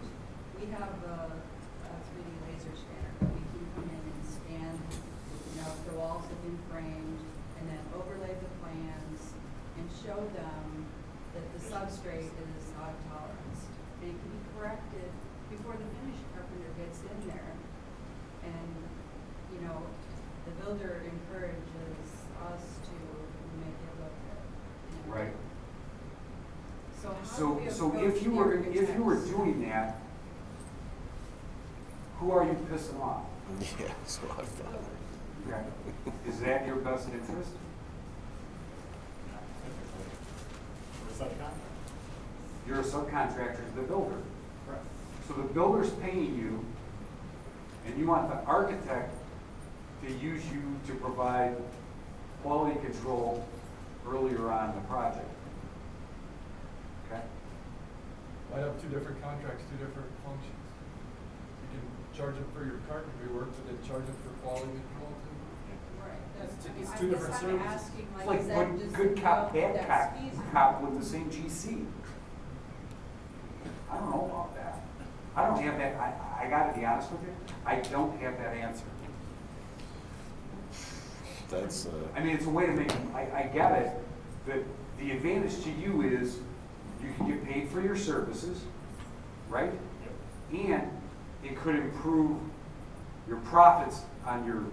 we have a 3D laser scanner that we can come in and scan, you know, if the walls have been framed, and then overlay the plans and show them that the substrate is out of tolerance. And it can be corrected before the finished carpenter gets in there. And, you know, the builder encourages us to make it look good. You know? Right. So how do So, we so approach if you the were architects? doing that, who are you pissing off? Yeah, that's what I thought. Okay. Is that your best interest? We're a subcontractor. You're a subcontractor to the builder. Correct. So the builder's paying you, and you want the architect to use you to provide quality control earlier on in the project. Okay? Might have two different contracts, two different functions. You can charge them for your carpentry work, but then charge them for quality control too. Right, It's- I mean, it's I two guess different I'm services. asking, It's like, is that like just, good cop, you know, bad that's cop, feasible? cop with the same GC. I don't know about that. I don't have that, I gotta be honest with you, I don't have that answer. That's, I mean, it's a way to make, I get it, but the advantage to you is you can get paid for your services, right? And it could improve your profits on your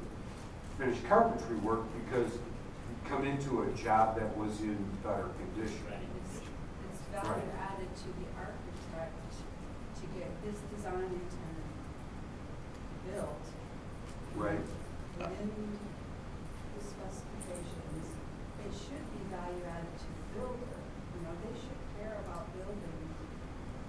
finished carpentry work because you come into a job that was in better condition. It's value Right. added to the architect to get his design intent built. Right. Within the specifications, it should be value added to the builder. You know, they should care about building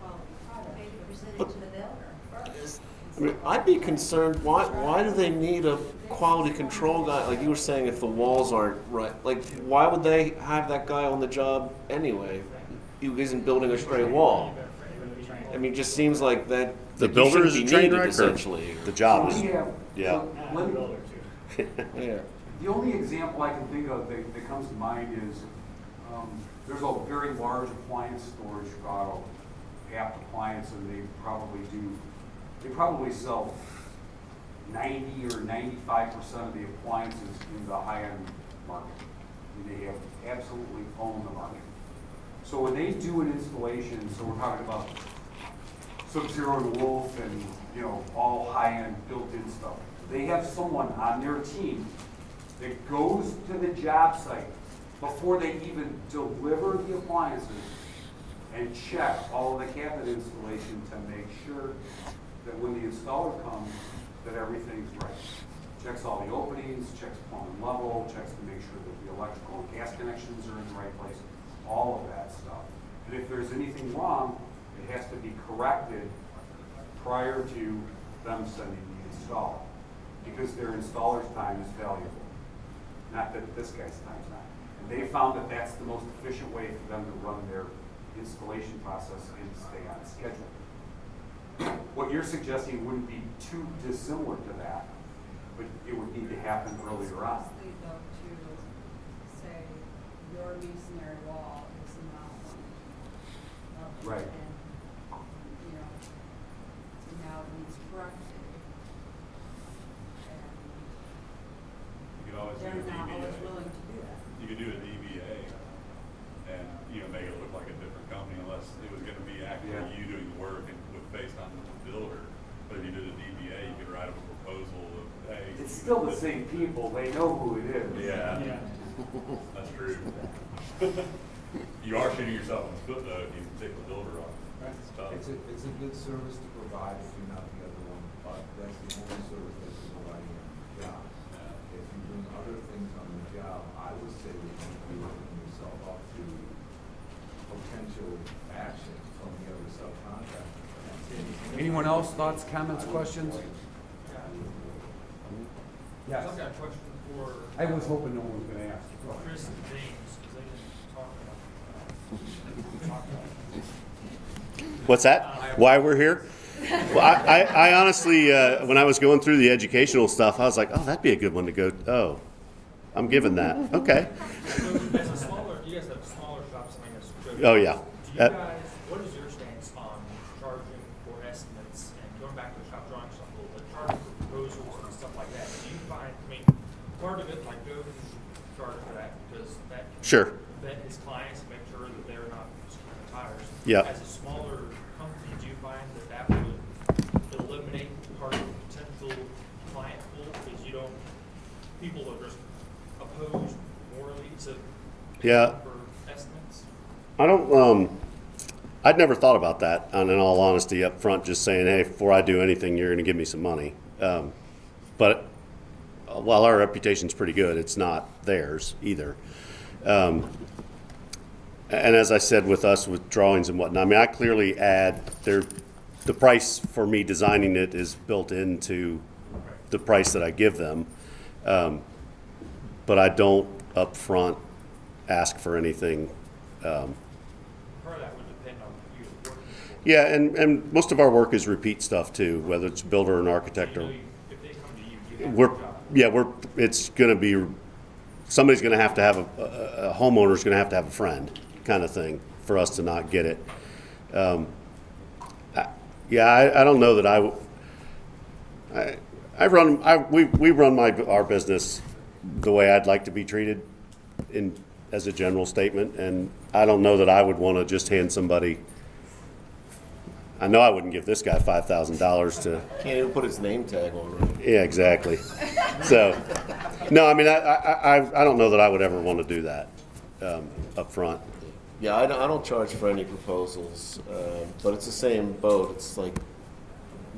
quality products. Maybe present it to the builder first. I mean, I'd be concerned, why do they need a quality control guy? Like you were saying, if the walls aren't right, like why would they have that guy on the job anyway? He isn't building a straight wall. I mean, it just seems like that. The you builder shouldn't is a be train needed, wreck, or essentially. the job is, Yeah. yeah. Yeah. The only example I can think of that comes to mind is, there's a very large appliance storage, Apt Appliance, and they probably sell 90 or 95% of the appliances in the high-end market. And they have absolutely owned the market. So when they do an installation, so we're talking about Sub-Zero and Wolf and, all high-end built-in stuff, they have someone on their team that goes to the job site before they even deliver the appliances and check all of the cabinet installation to make sure that when the installer comes, that everything's right. Checks all the openings, checks plumbing level, checks to make sure that the electrical and gas connections are in the right place, all of that stuff. And if there's anything wrong, it has to be corrected prior to them sending the installer, because their installer's time is valuable. Not that this guy's time's not. And they found that that's the most efficient way for them to run their installation process and stay on schedule. What you're suggesting wouldn't be too dissimilar to that, but it would need to happen earlier on. Mostly though to say your masonry wall is not one. Right. And, so now it needs corrected. And You could always do a they're not always DBA. willing to do that. You could do a DBA and, make it look like a different company unless it was gonna be actually Yeah. you doing the work and based on the builder. But if you did a DBA, you could write up a proposal of, hey. It's still the same people, they know who it is. Yeah, that's true. You are shooting yourself in the foot though if you take the builder off. It's tough. It's a good service to provide if you're not the other one, but that's the only service that you're providing on the job. Yeah. If you're doing other things on the job, I would say that you should be opening yourself up to potential action from the other subcontractor. Anyone else, thoughts, comments, questions? Yes. I've got a question for I was hoping no one was gonna ask. Chris and James, because they didn't talk about What's that? Why we're here? Well, I honestly, when I was going through the educational stuff, I was like, oh, that'd be a good one to go. Oh, I'm giving that. Okay. So as a smaller, you guys have smaller shops, I guess. Oh, yeah. Do you guys, what is your stance on charging for estimates and going back to the shop drawing stuff a little bit, charging for proposals and stuff like that? Do you find, part of it, like go charge for that because that Sure. vet his clients and make sure that they're not screwing the tires. Yeah. As a smaller company, do you find that would eliminate part of the potential client pool because people are just opposed morally to Yeah. for estimates? I don't, I'd never thought about that, and in all honesty, up front, just saying, hey, before I do anything, you're going to give me some money. But while our reputation's pretty good, it's not theirs either. And as I said with us, with drawings and whatnot, I clearly add the price for me designing it is built into the price that I give them. But I don't up front ask for anything. Part of that would depend on who you're working for. Yeah, and most of our work is repeat stuff too, whether it's builder or an architect or. If they come to you, you have a job. It's going to be, somebody's going to have a homeowner's going to have a friend kind of thing for us to not get it. I don't know that we run our business the way I'd like to be treated as a general statement, and I don't know that I would want to just hand somebody. I know I wouldn't give this guy $5,000 to. Can't even put his name tag on it. Yeah, exactly. So, no, I don't know that I would ever want to do that up front. Yeah, I don't charge for any proposals, but it's the same boat. It's like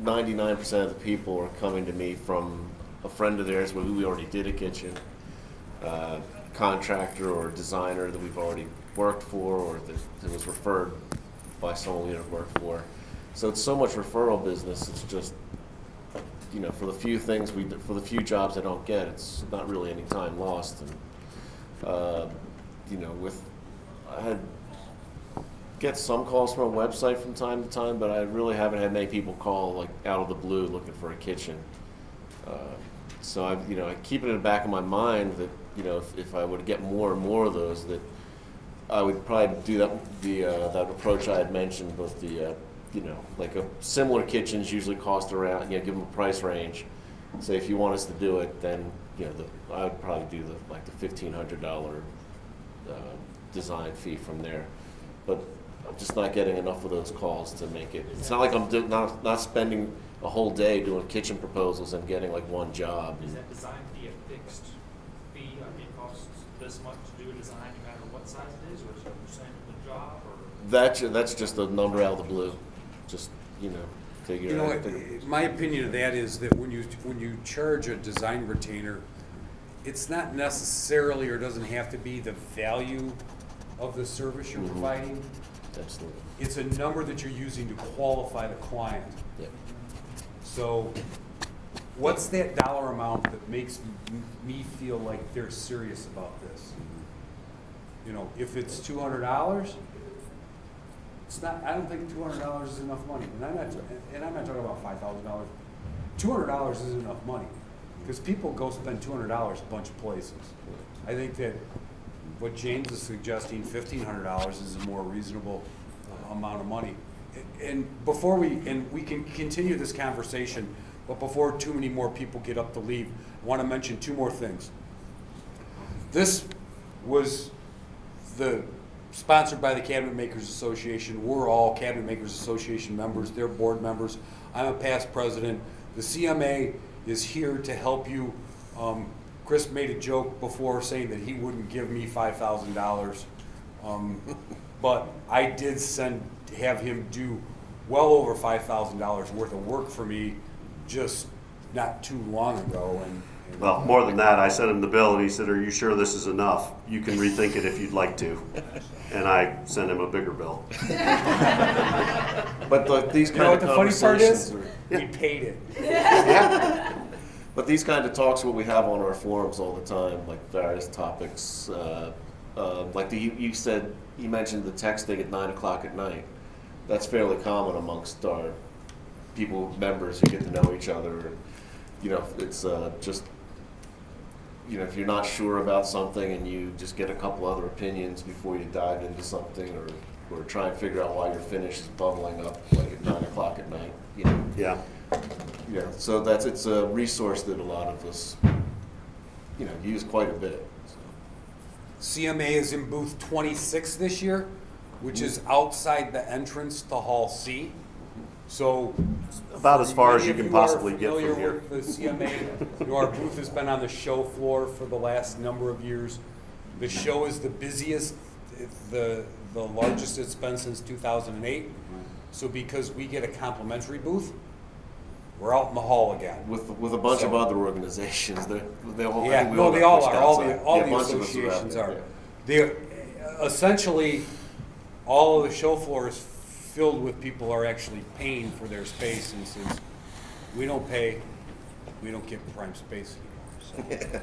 99% of the people are coming to me from a friend of theirs who we already did a kitchen, contractor or designer that we've already worked for, or that was referred by someone we had worked for. So it's so much referral business. It's just you know, for the few things for the few jobs I don't get, it's not really any time lost. And you know, I had get some calls from a website from time to time, but I really haven't had many people call like out of the blue looking for a kitchen. So I keep it in the back of my mind that, you know, if I would get more and more of those, that I would probably do that approach I had mentioned with the you know, like similar kitchens usually cost around, you know, give them a price range. Say if you want us to do it, then, you know, I would probably do the $1,500 design fee from there. But I'm just not getting enough of those calls to make it. It's not like I'm not spending a whole day doing kitchen proposals and getting like one job. Is that design fee a fixed fee? I mean, it costs this much to do a design no matter what size it is, or is it a percent of the job? Or? That's just a number out of the blue. Just, you know, figure You know, out. my opinion of that is that when you charge a design retainer, it's not necessarily or doesn't have to be the value of the service you're providing. Absolutely. It's a number that you're using to qualify the client. Yep. So what's that dollar amount that makes me feel like they're serious about this? You know, if it's $200, it's not. I don't think $200 is enough money, and I'm not talking about $5,000. $200 isn't enough money because people go spend $200 a bunch of places. I think that what James is suggesting, $1,500, is a more reasonable amount of money. And before we can continue this conversation, but before too many more people get up to leave, I want to mention two more things. This was sponsored by the Cabinet Makers Association. We're all Cabinet Makers Association members. They're board members. I'm a past president. The CMA is here to help you. Chris made a joke before saying that he wouldn't give me $5,000, but I did have him do well over $5,000 worth of work for me just not too long ago. And Well, more than that, I sent him the bill and he said, "Are you sure this is enough? You can rethink it if you'd like to." And I sent him a bigger bill. But these you know kind what of the funny part is? conversations We paid it. Yeah. But these kind of talks, what we have on our forums all the time, like various topics, like you mentioned the texting at 9 o'clock at night. That's fairly common amongst our members who get to know each other. And, you know, it's just, you know, if you're not sure about something and you just get a couple other opinions before you dive into something, or try and figure out why your finish is bubbling up like at 9 o'clock at night, you know. Yeah. Yeah, so it's a resource that a lot of us, you know, use quite a bit. So. CMA is in booth 26 this year, which is outside the entrance to Hall C. So About as far as many you of can are possibly get familiar from here. with the CMA, you know, our booth has been on the show floor for the last number of years. The show is the busiest, the largest it's been since 2008. So because we get a complimentary booth, we're out in the hall again. With a bunch of other organizations, they all Yeah, no, they all are. All the associations are. They essentially all of the show floor is filled with people who are actually paying for their space, and since we don't pay, we don't get prime space anymore. So.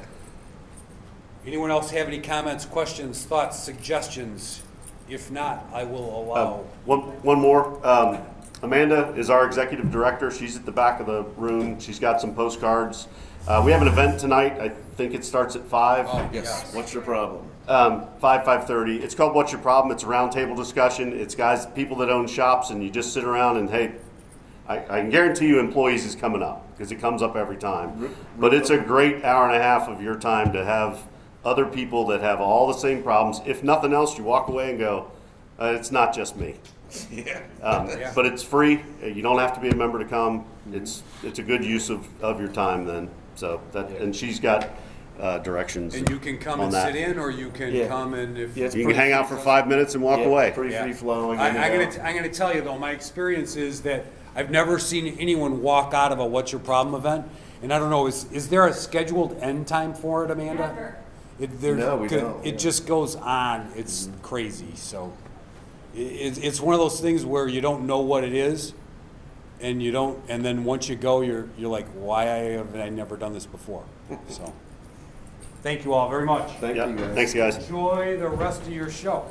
Anyone else have any comments, questions, thoughts, suggestions? If not, I will allow. One more. Amanda is our executive director. She's at the back of the room. She's got some postcards. We have an event tonight. I think it starts at 5. Oh, Yes. What's your problem? 5:30. It's called What's Your Problem? It's a roundtable discussion. It's people that own shops, and you just sit around and, hey, I can guarantee you employees is coming up because it comes up every time. But it's a great hour and a half of your time to have other people that have all the same problems. If nothing else, you walk away and go, it's not just me. Yeah. But it's free. You don't have to be a member to come. It's a good use of your time then. So and she's got directions. And you can come on and that. sit in, or you can come and if You can hang out for 5 minutes and walk away. Pretty free flowing. I'm gonna tell you though, my experience is that I've never seen anyone walk out of a What's Your Problem event, and I don't know, is there a scheduled end time for it, Amanda? Never. No, we don't. It just goes on. It's crazy. So it's one of those things where you don't know what it is, and you don't, and then once you go, you're like, why have I never done this before? So, thank you all very much. Thank Yep. you, guys. Thanks, guys. Enjoy the rest of your show.